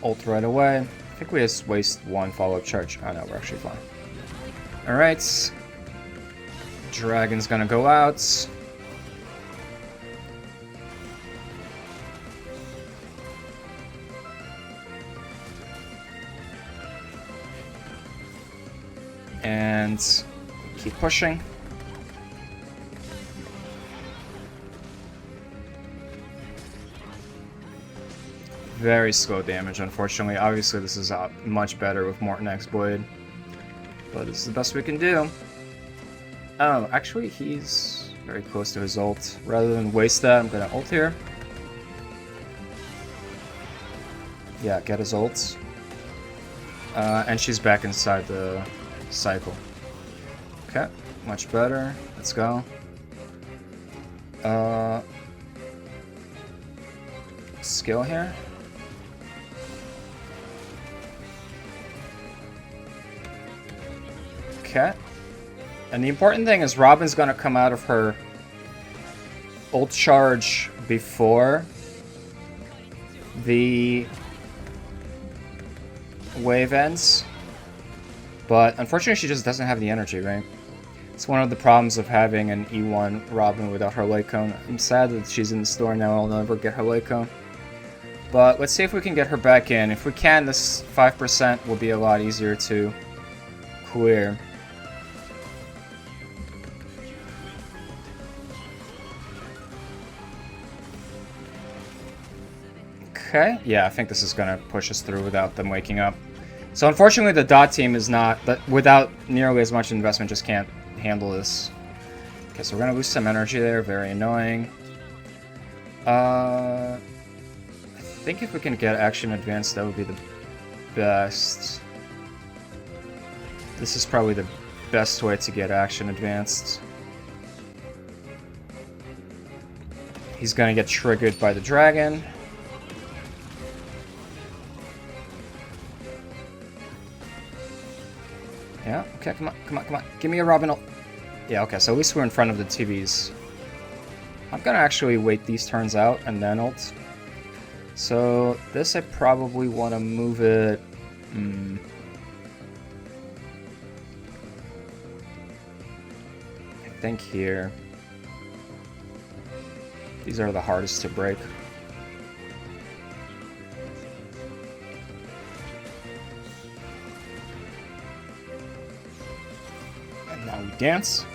Ult right away. I think we just waste 1 follow-up charge. Oh no, we're actually fine. Alright. Dragon's gonna go out. And keep pushing. Very slow damage, unfortunately. Obviously, this is much better with Morton X Blade. But this is the best we can do. Oh, actually, he's very close to his ult. Rather than waste that, I'm going to ult here. Yeah, get his ult. And she's back inside the cycle. Okay, much better. Let's go. Skill here. Okay. And the important thing is Robin's gonna come out of her ult charge before the wave ends. But unfortunately she just doesn't have the energy, right? It's one of the problems of having an E1 Robin without her light cone. I'm sad that she's in the store now, I'll never get her light cone. But let's see if we can get her back in. If we can, this 5% will be a lot easier to clear. Okay, yeah, I think this is gonna push us through without them waking up. So unfortunately the DoT team is not, without nearly as much investment, just can't handle this. Okay, so we're gonna lose some energy there, very annoying. I think if we can get action advanced, that would be the best. This is probably the best way to get action advanced. He's gonna get triggered by the dragon. Yeah, okay, come on, come on, come on. Give me a Robin ult. Yeah, okay, so at least we're in front of the TVs. I'm gonna actually wait these turns out and then ult. So this I probably want to move it. I think here. These are the hardest to break. And now we dance.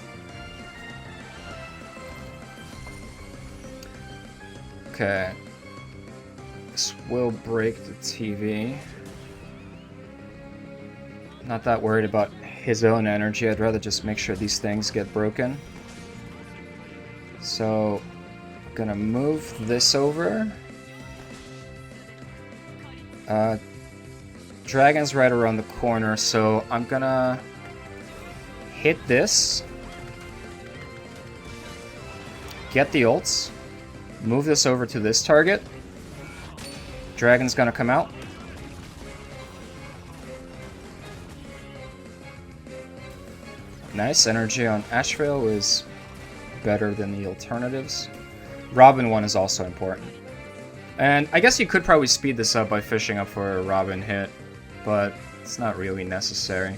Okay. This will break the TV. Not that worried about his own energy. I'd rather just make sure these things get broken. So, I'm gonna move this over. Dragon's right around the corner, so I'm gonna hit this. Get the ults. Move this over to this target. Dragon's gonna come out. Nice. Energy on Ashvale is better than the alternatives. Robin 1 is also important. And I guess you could probably speed this up by fishing up for a Robin hit, but it's not really necessary.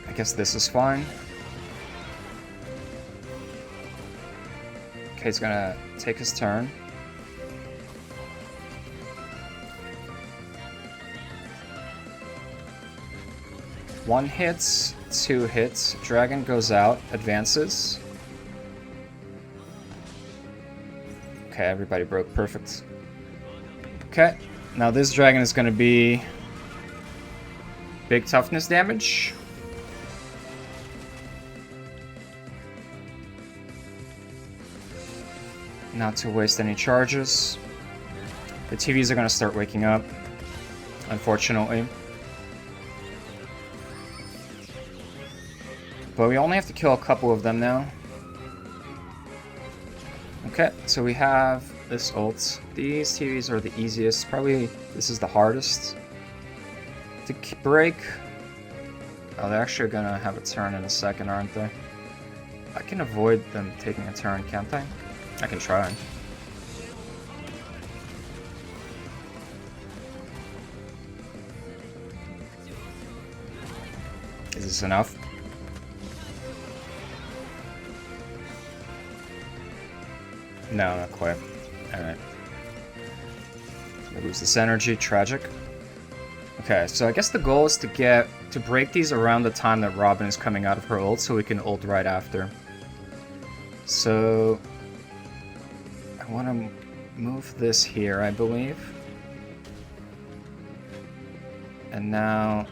I guess this is fine. Okay, he's gonna take his turn. 1 hit, 2 hits. Dragon goes out, advances. Okay, everybody broke. Perfect. Okay, now this dragon is going to be big toughness damage. Not to waste any charges. The TVs are going to start waking up, unfortunately. But we only have to kill a couple of them now. Okay, so we have this ult. These TVs are the easiest. Probably this is the hardest to break. Oh, they're actually going to have a turn in a second, aren't they? I can avoid them taking a turn, can't I? I can try. Is this enough? No, not quite. Alright. Lose this energy. Tragic. Okay, so I guess the goal is to break these around the time that Robin is coming out of her ult, so we can ult right after. So I want to move this here, I believe. And now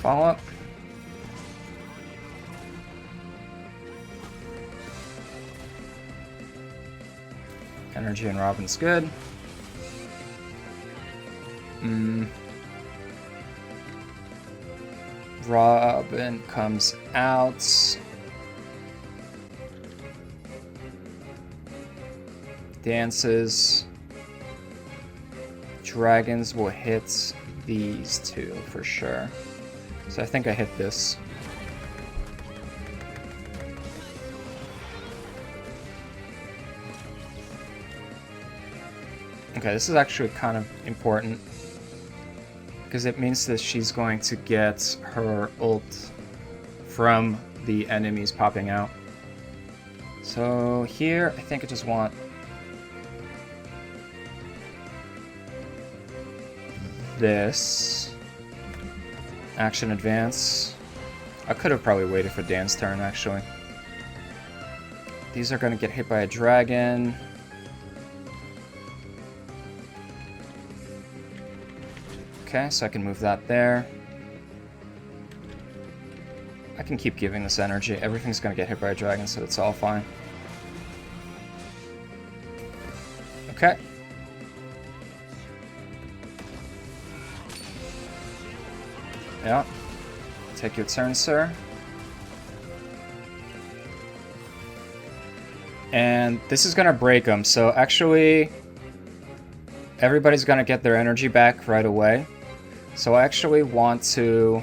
follow up. Energy and Robin's good. Robin comes out. Dances. Dragons will hit these two for sure. So I think I hit this. Okay, this is actually kind of important because it means that she's going to get her ult from the enemies popping out. So here, I think I just want this. Action advance. I could have probably waited for Dan's turn, actually. These are going to get hit by a dragon. Okay, so I can move that there. I can keep giving this energy. Everything's going to get hit by a dragon, so it's all fine. Okay. Yeah. Take your turn, sir. And this is going to break them, so actually everybody's going to get their energy back right away. So I actually want to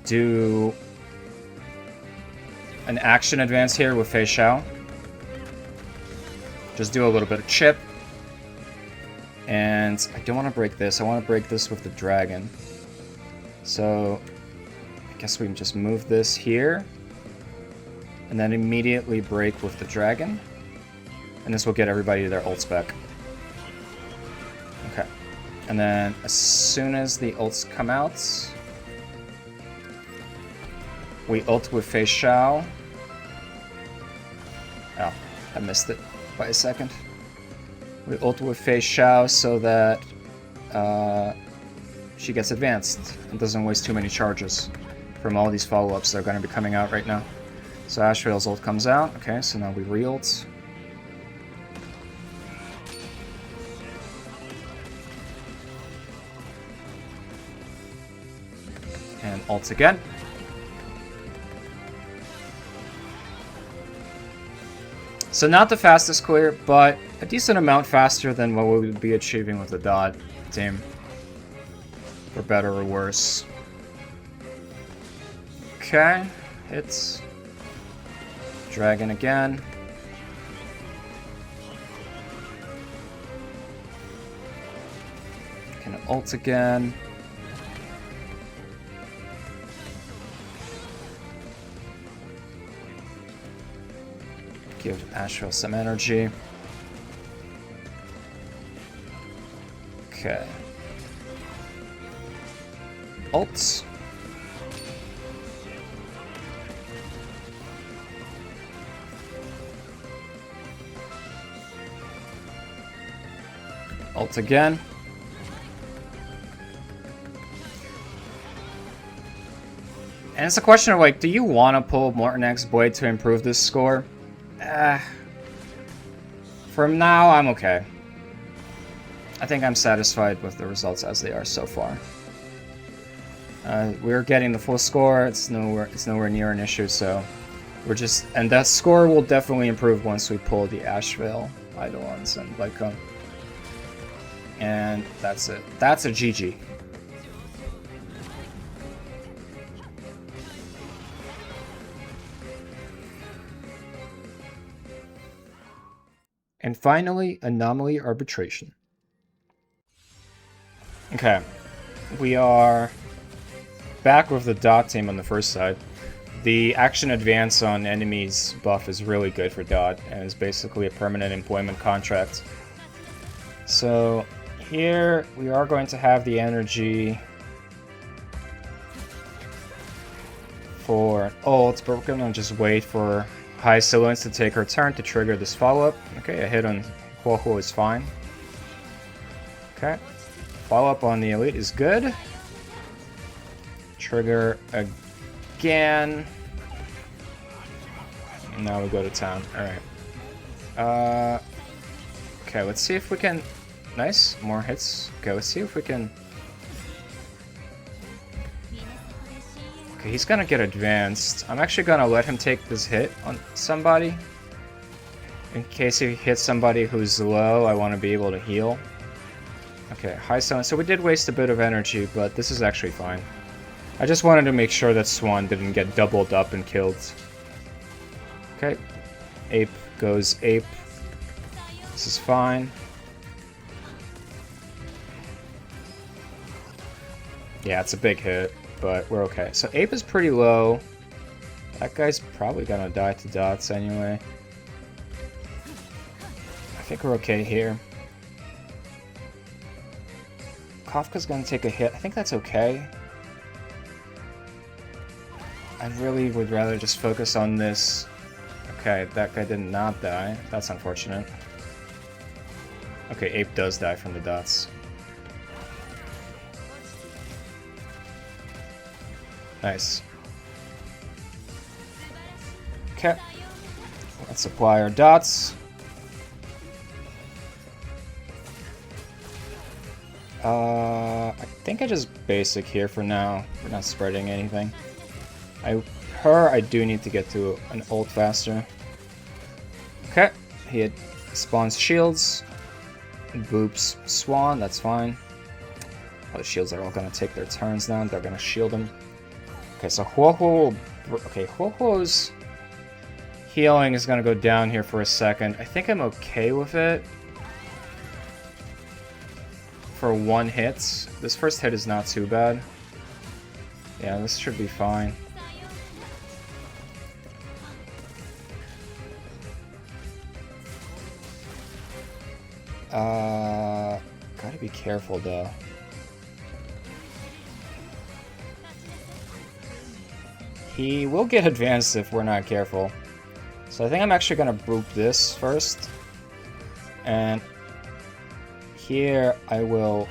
do an action advance here with Feixiao. Just do a little bit of chip. And I don't want to break this. I want to break this with the dragon. So I guess we can just move this here. And then immediately break with the dragon. And this will get everybody their ults back. Okay. And then as soon as the ults come out, we ult with Feixiao. Oh, I missed it by a second. We ult with Feixiao so that she gets advanced and doesn't waste too many charges from all these follow-ups that are going to be coming out right now. So Ashrael's ult comes out. Okay, so now we re-ult. And ult again. So not the fastest clear, but a decent amount faster than what we would be achieving with the DoT team. For better or worse. Okay, hits. Dragon again. Can ult again. Give Ashrael some energy. Okay. Ult. Ult again. And it's a question of, like, do you want to pull Morton X Blade to improve this score? For now, I'm okay. I think I'm satisfied with the results as they are so far. We're getting the full score. It's nowhere near an issue, so we're just... And that score will definitely improve once we pull the Asheville Eidolons and Lycom. And that's it. That's a GG. And finally, Anomaly Arbitration. Okay, we are back with the DoT team on the first side. The action advance on enemies buff is really good for DoT, and is basically a permanent employment contract. So here we are going to have the energy for ult, but we're gonna just wait for High Silence to take her turn to trigger this follow-up. Okay, a hit on Huohuo is fine. Okay, follow-up on the Elite is good. Trigger again. And now we go to town. Alright. Okay, let's see if we can... Nice, more hits. Okay, let's see if we can... Okay, he's gonna get advanced. I'm actually gonna let him take this hit on somebody. In case he hits somebody who's low, I want to be able to heal. Okay, High Silence. So we did waste a bit of energy, but this is actually fine. I just wanted to make sure that Swan didn't get doubled up and killed. Okay, Ape goes Ape. This is fine. Yeah, it's a big hit, but we're okay. So Ape is pretty low. That guy's probably gonna die to dots anyway. I think we're okay here. Kafka's gonna take a hit. I think that's okay. I really would rather just focus on this. Okay, that guy did not die. That's unfortunate. Okay, Ape does die from the dots. Nice. Okay. Let's apply our dots. I think I just basic here for now. We're not spreading anything. I do need to get to an ult faster. Okay. He spawns shields. Boops Swan, that's fine. Oh, the shields are all gonna take their turns now. They're gonna shield him. Okay, so Huohuo... Okay, Huohuo's healing is gonna go down here for a second. I think I'm okay with it. For one hit. This first hit is not too bad. Yeah, this should be fine. Gotta be careful though. He will get advanced if we're not careful. So I think I'm actually gonna boop this first. And here I will...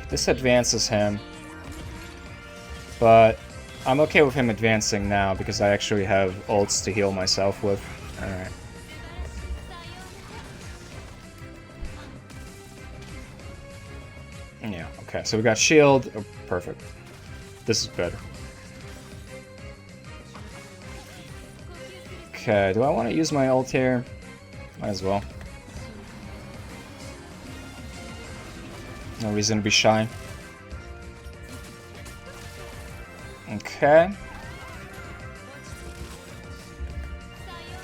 This advances him. But I'm okay with him advancing now because I actually have ults to heal myself with. Alright. Yeah, okay, so we got shield. Oh, perfect. This is better. Okay, do I want to use my ult here? Might as well. No reason to be shy. Okay.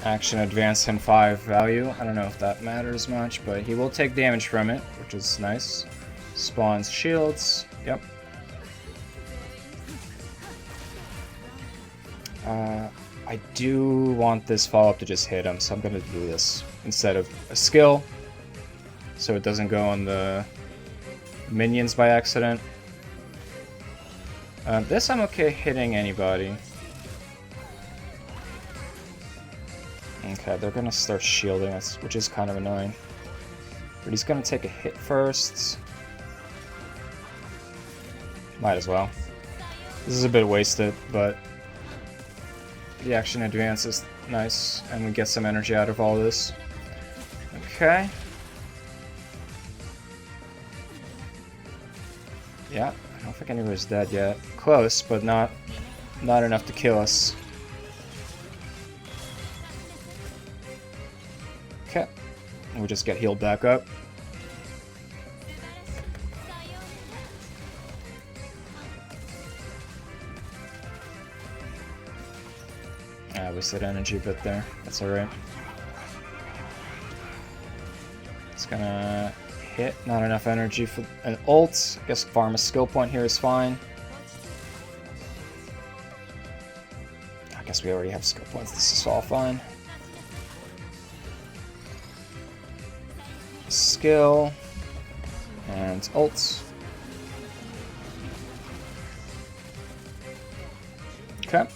Action advance him 5 value. I don't know if that matters much, but he will take damage from it, which is nice. Spawns shields. Yep. I do want this follow-up to just hit him, so I'm gonna do this instead of a skill, so it doesn't go on the minions by accident. This I'm okay hitting anybody. Okay, they're gonna start shielding us, which is kind of annoying. But he's gonna take a hit first. Might as well. This is a bit wasted, but the action advance is nice, and we get some energy out of all this. Okay. Yeah, I don't think anybody's dead yet. Close, but not enough to kill us. Okay. We just get healed back up. I wasted energy bit there. That's alright. It's gonna hit. Not enough energy for an ult. I guess farm a skill point here is fine. I guess we already have skill points. This is all fine. Skill. And ult. Okay.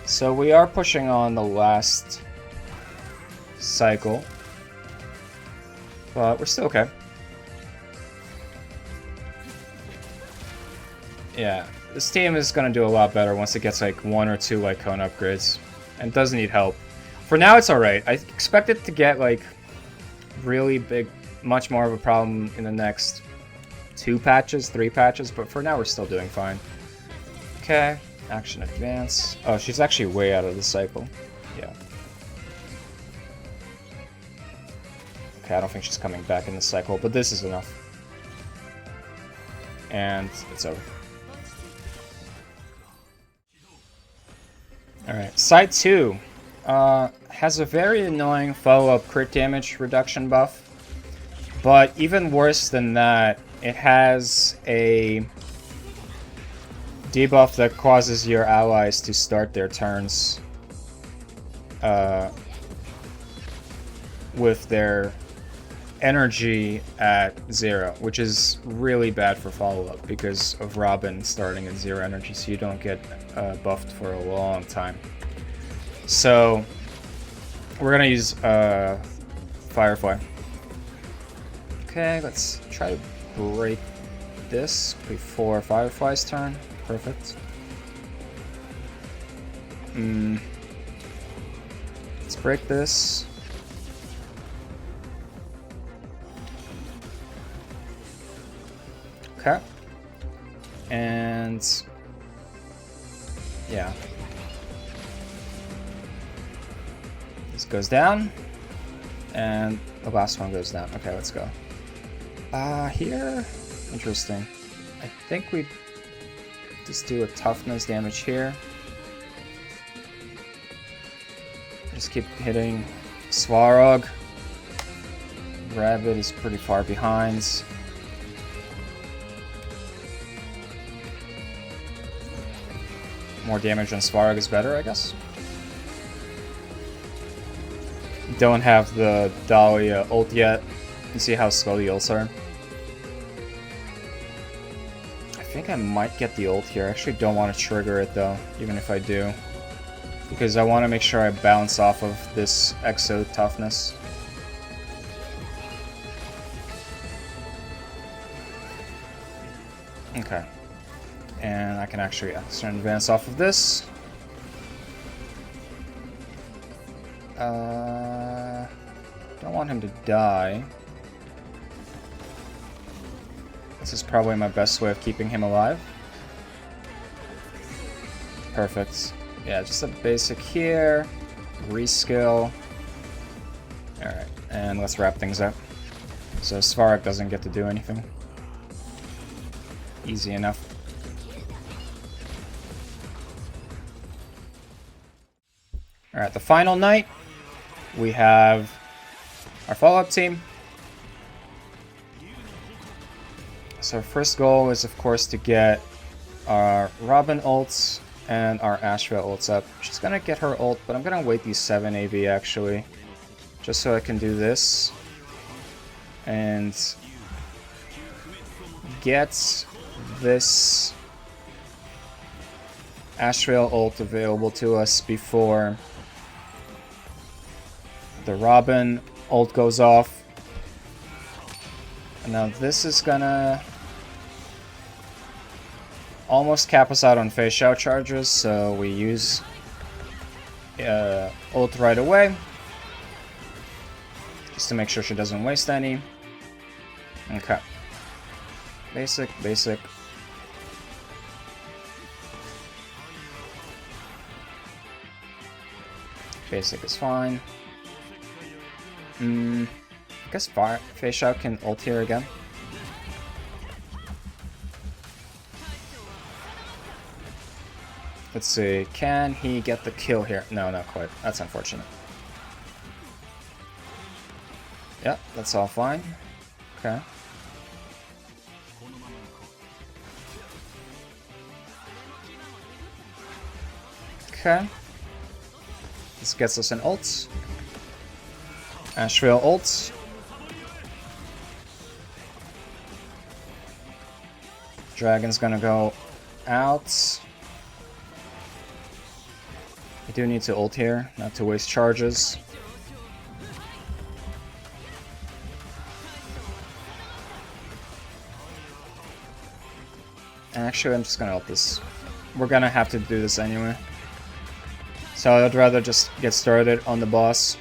So we are pushing on the last cycle, but we're still okay. Yeah, this team is going to do a lot better once it gets like 1 or 2 like cone upgrades, and does need help. For now it's alright. I expect it to get like really big, much more of a problem in the next 2 patches, 3 patches, but for now we're still doing fine. Okay. Action advance. Oh, she's actually way out of the cycle. Yeah. Okay, I don't think she's coming back in the cycle, but this is enough. And it's over. Alright, side 2 has a very annoying follow-up crit damage reduction buff, but even worse than that, it has a debuff that causes your allies to start their turns with their energy at 0, which is really bad for follow-up because of Robin starting at 0 energy, so you don't get buffed for a long time. So we're gonna use Firefly. Okay, let's try to break this before Firefly's turn. Perfect. Let's break this. Okay. And yeah. This goes down. And the last one goes down. Okay, let's go. Here? Interesting. I think we just do a toughness damage here. Just keep hitting Svarog. Rabbit is pretty far behind. More damage on Svarog is better, I guess. Don't have the Dahlia ult yet. You see how slow the ults are? I think I might get the ult here. I actually don't want to trigger it though, even if I do. Because I want to make sure I bounce off of this Exo toughness. Okay. And I can actually advance off of this. Don't want him to die. This is probably my best way of keeping him alive. Perfect. Yeah, just a basic here. Reskill. Alright, and let's wrap things up. So Svarog doesn't get to do anything. Easy enough. Alright, the final night. We have our follow-up team. So our first goal is, of course, to get our Robin ults and our Ashra ults up. She's gonna get her ult, but I'm gonna wait these 7 AV actually, just so I can do this and get this Ashvale ult available to us before the Robin ult goes off. And now this is gonna almost cap us out on Feixiao charges, so we use ult right away. Just to make sure she doesn't waste any. Okay. Basic, basic. Basic is fine. I guess Feixiao can ult here again. Let's see, can he get the kill here? No, not quite. That's unfortunate. Yep, that's all fine. Okay. Okay. This gets us an ult. Ashvale ult. Dragon's gonna go out. I do need to ult here, not to waste charges. Actually, I'm just gonna ult this. We're gonna have to do this anyway. So I'd rather just get started on the boss.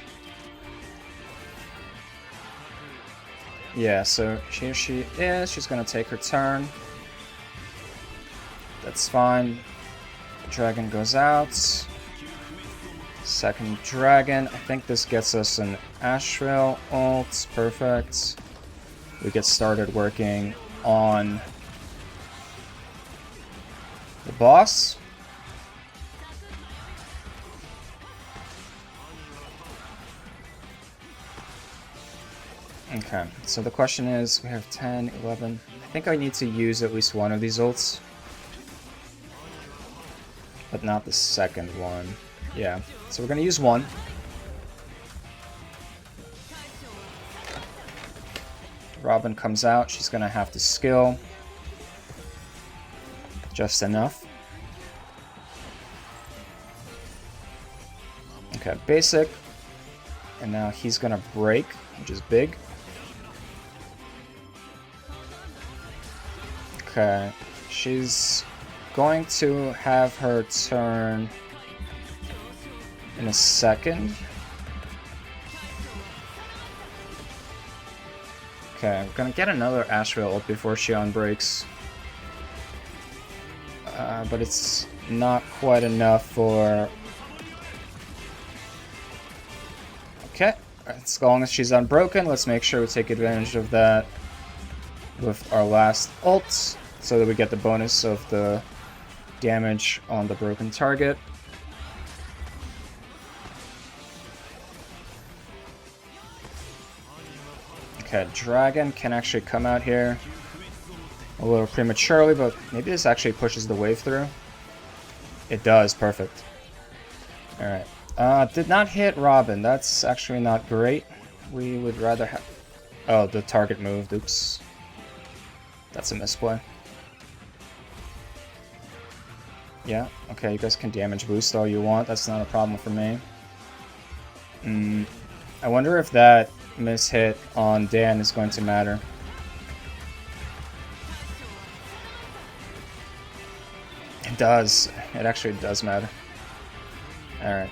Yeah, so here she is. She's gonna take her turn. That's fine. Dragon goes out. Second dragon. I think this gets us an Ashvale ult. Perfect. We get started working on the boss. Okay, so the question is, we have 10, 11. I think I need to use at least one of these ults. But not the second one. Yeah, so we're gonna use one. Robin comes out, she's gonna have to skill. Just enough. Okay, basic. And now he's gonna break, which is big. Okay, she's going to have her turn in a second. Okay, we're gonna get another Ashvale ult before she unbreaks. But it's not quite enough for... Okay, as long as she's unbroken, let's make sure we take advantage of that with our last ult, so that we get the bonus of the damage on the broken target. Okay, Dragon can actually come out here a little prematurely, but maybe this actually pushes the wave through. It does, perfect. Alright. Did not hit Robin. That's actually not great. We would rather have... Oh, the target moved. Oops. That's a misplay. Yeah, okay, you guys can damage boost all you want. That's not a problem for me. I wonder if that mishit on Dan is going to matter. It does. It actually does matter. Alright.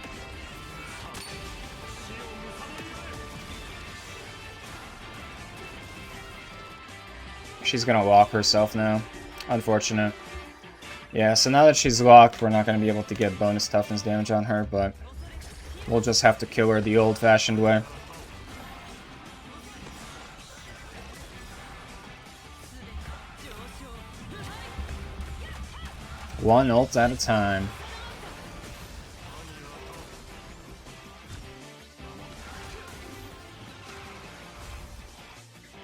She's gonna lock herself now. Unfortunate. Yeah, so now that she's locked, we're not gonna be able to get bonus toughness damage on her, but we'll just have to kill her the old-fashioned way. One ult at a time.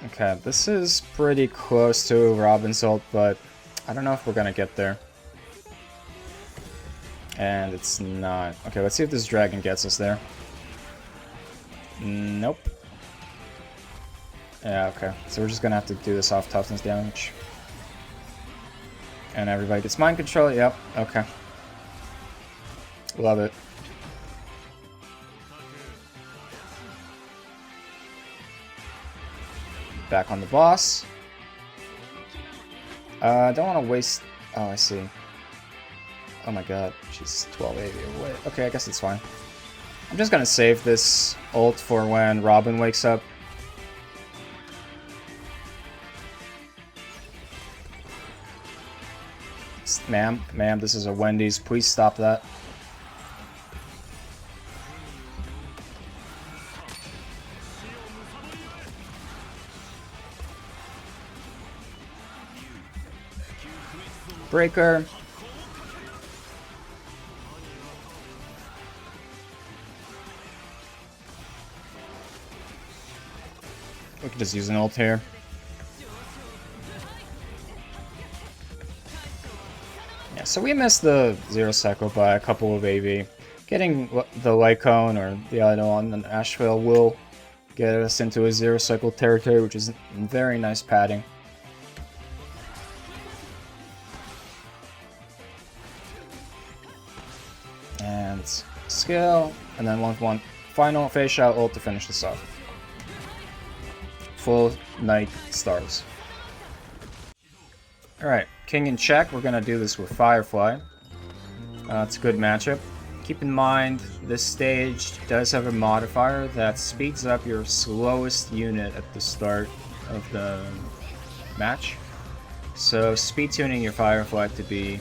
Okay, this is pretty close to Robin's ult, but I don't know if we're gonna get there. And it's not. Okay, let's see if this dragon gets us there. Nope. Yeah, okay. So we're just gonna have to do this off toughness damage. And everybody gets mind control. Yep, okay. Love it. Back on the boss. Don't want to waste... Oh, I see. Oh my god, she's 1280 away. Okay, I guess it's fine. I'm just gonna save this ult for when Robin wakes up. Ma'am, this is a Wendy's. Please stop that. Breaker. We can just use an ult here. Yeah, so we missed the 0 cycle by a couple of AV. Getting the light cone or the idol on an Asheville will get us into a 0 cycle territory, which is very nice padding. And skill, and then one final Feixiao ult to finish this off. Full night stars. Alright, King in check. We're gonna do this with Firefly. It's a good matchup. Keep in mind, this stage does have a modifier that speeds up your slowest unit at the start of the match. So speed tuning your Firefly to be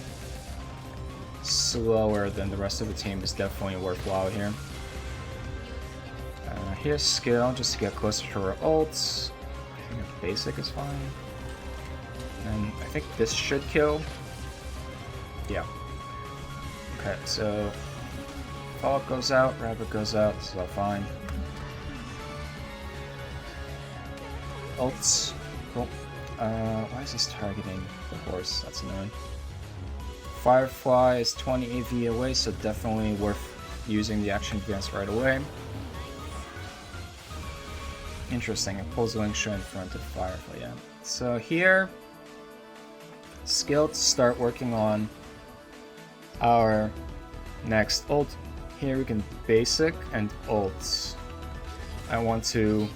slower than the rest of the team is definitely worthwhile here. Here's skill, just to get closer to her ults. I think basic is fine. And I think this should kill. Yeah. Okay, so follow-up goes out, rabbit goes out, this is all fine. Ults. Cool. Why is this targeting the horse? That's annoying. Firefly is 20 AV away, so definitely worth using the action advance right away. Interesting, it pulls Link Show in front of Firefly, yeah. So here, skill to start working on our next ult. Here we can basic and ults. I want to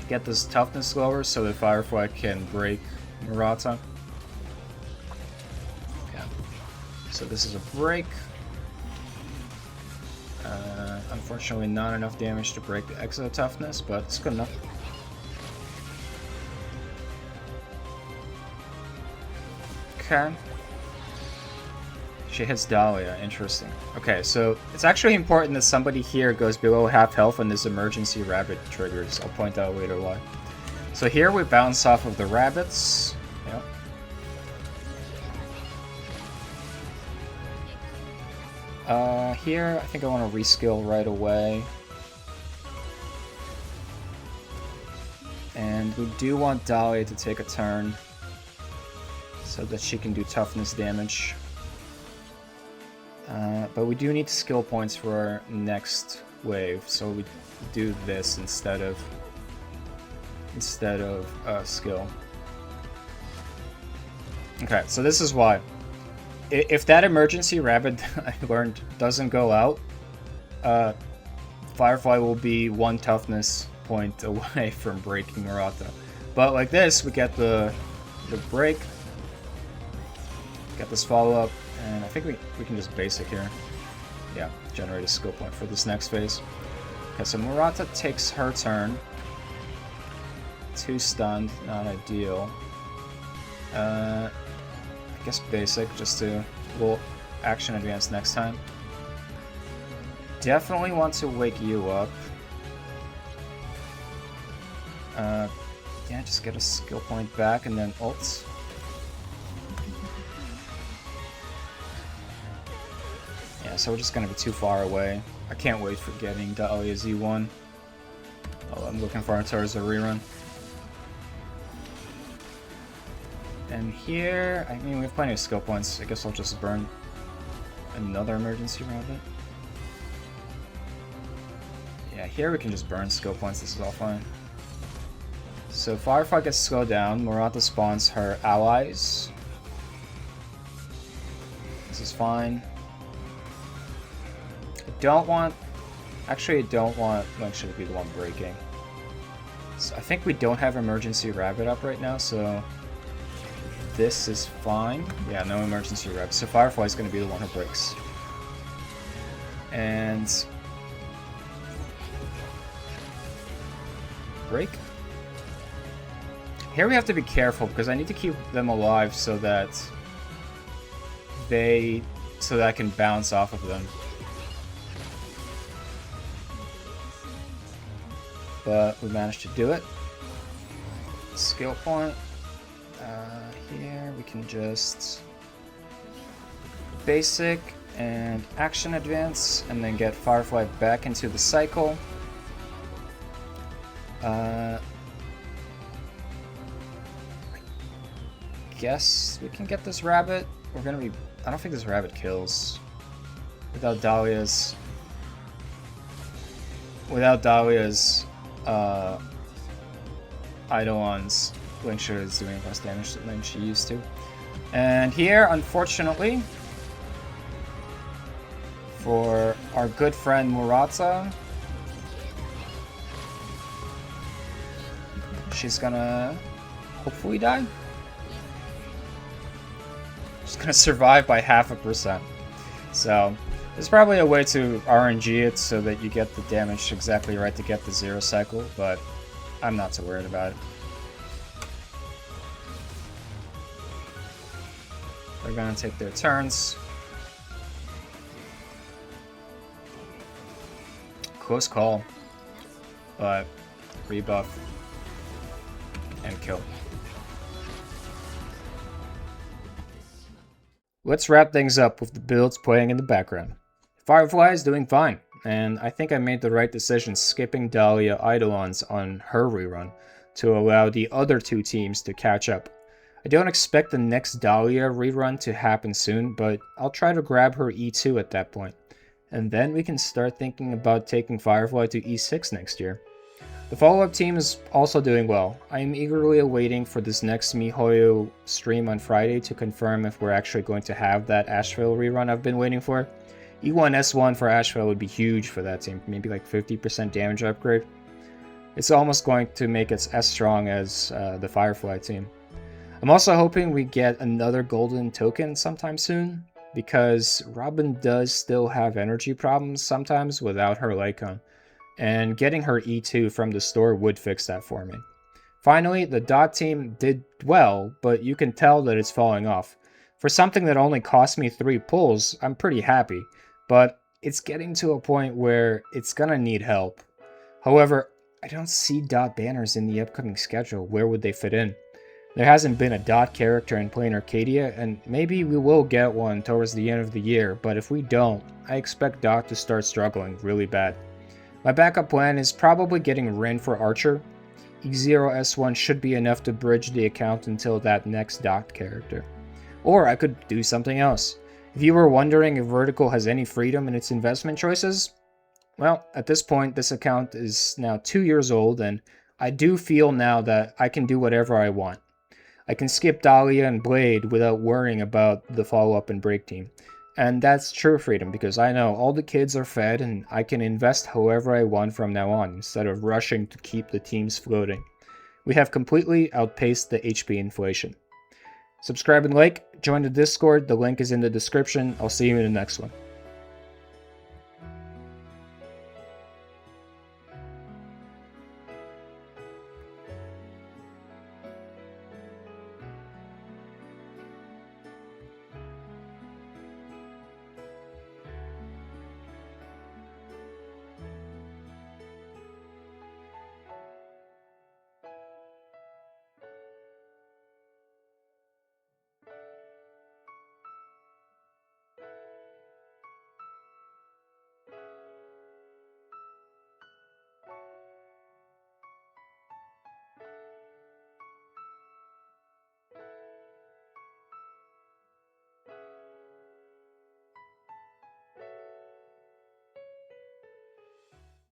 get this toughness lower so that Firefly can break Murata. Okay. So this is a break. Unfortunately not enough damage to break the exo toughness, but it's good enough. Okay. She hits Dahlia, interesting. Okay, so it's actually important that somebody here goes below half health when this emergency rabbit triggers. I'll point out later why. So here we bounce off of the rabbits. Yep. Here, I think I want to reskill right away. And we do want Dahlia to take a turn so that she can do toughness damage. But we do need skill points for our next wave, so we do this instead of skill. Okay, so this is why. If that emergency rabbit I learned doesn't go out, Firefly will be 1 toughness point away from breaking Murata. But like this, we get the break, get this follow-up, and I think we can just basic here. Yeah, generate a skill point for this next phase. Okay, so Murata takes her turn. 2 stunned, not ideal. I guess basic, just to we'll action advance next time. Definitely want to wake you up. Yeah, just get a skill point back and then ults. Yeah, so we're just gonna be too far away. I can't wait for getting Dahlia Z1. Oh, I'm looking for it towards a rerun. And here, I mean, we have plenty of skill points. I guess I'll just burn another emergency rabbit. Yeah, here we can just burn skill points. This is all fine. So Firefly gets slowed down. Murata spawns her allies. This is fine. don't want... Actually, I don't want Linkshire to be the one breaking. So I think we don't have emergency rabbit up right now, so this is fine. Yeah, no emergency rabbit. So Firefly is going to be the one who breaks. And break. Here we have to be careful because I need to keep them alive so that I can bounce off of them. But we managed to do it. Skill point. Here we can just basic and action advance, and then get Firefly back into the cycle. I guess we can get this rabbit. We're gonna be... I don't think this rabbit kills without Dahlia's Eidolon's Linkshire is doing less damage than she used to. And here, unfortunately, for our good friend Murata, she's gonna hopefully die. She's gonna survive by 0.5%. So there's probably a way to RNG it so that you get the damage exactly right to get the 0 cycle, but I'm not too worried about it. They're gonna take their turns. Close call, but rebuff and kill. Let's wrap things up with the builds playing in the background. Firefly is doing fine, and I think I made the right decision skipping Dahlia Eidolons on her rerun to allow the other two teams to catch up. I don't expect the next Dahlia rerun to happen soon, but I'll try to grab her E2 at that point. And then we can start thinking about taking Firefly to E6 next year. The follow-up team is also doing well. I am eagerly awaiting for this next miHoYo stream on Friday to confirm if we're actually going to have that Asheville rerun I've been waiting for. E1S1 for Asheville would be huge for that team, maybe like 50% damage upgrade. It's almost going to make it as strong as the Firefly team. I'm also hoping we get another golden token sometime soon, because Robin does still have energy problems sometimes without her Lycon, and getting her E2 from the store would fix that for me. Finally, the DoT team did well, but you can tell that it's falling off. For something that only cost me 3 pulls, I'm pretty happy, but it's getting to a point where it's gonna need help. However, I don't see DoT banners in the upcoming schedule. Where would they fit in? There hasn't been a DoT character in Plain Arcadia, and maybe we will get one towards the end of the year, but if we don't, I expect DoT to start struggling really bad. My backup plan is probably getting Rin for Archer. E0S1 should be enough to bridge the account until that next DoT character. Or I could do something else. If you were wondering if Vertical has any freedom in its investment choices, well, at this point this account is now 2 years old, and I do feel now that I can do whatever I want. I can skip Dahlia and Blade without worrying about the follow-up and break team. And that's true freedom, because I know all the kids are fed and I can invest however I want from now on, instead of rushing to keep the teams floating. We have completely outpaced the HP inflation. Subscribe and like, join the Discord, the link is in the description. I'll see you in the next one.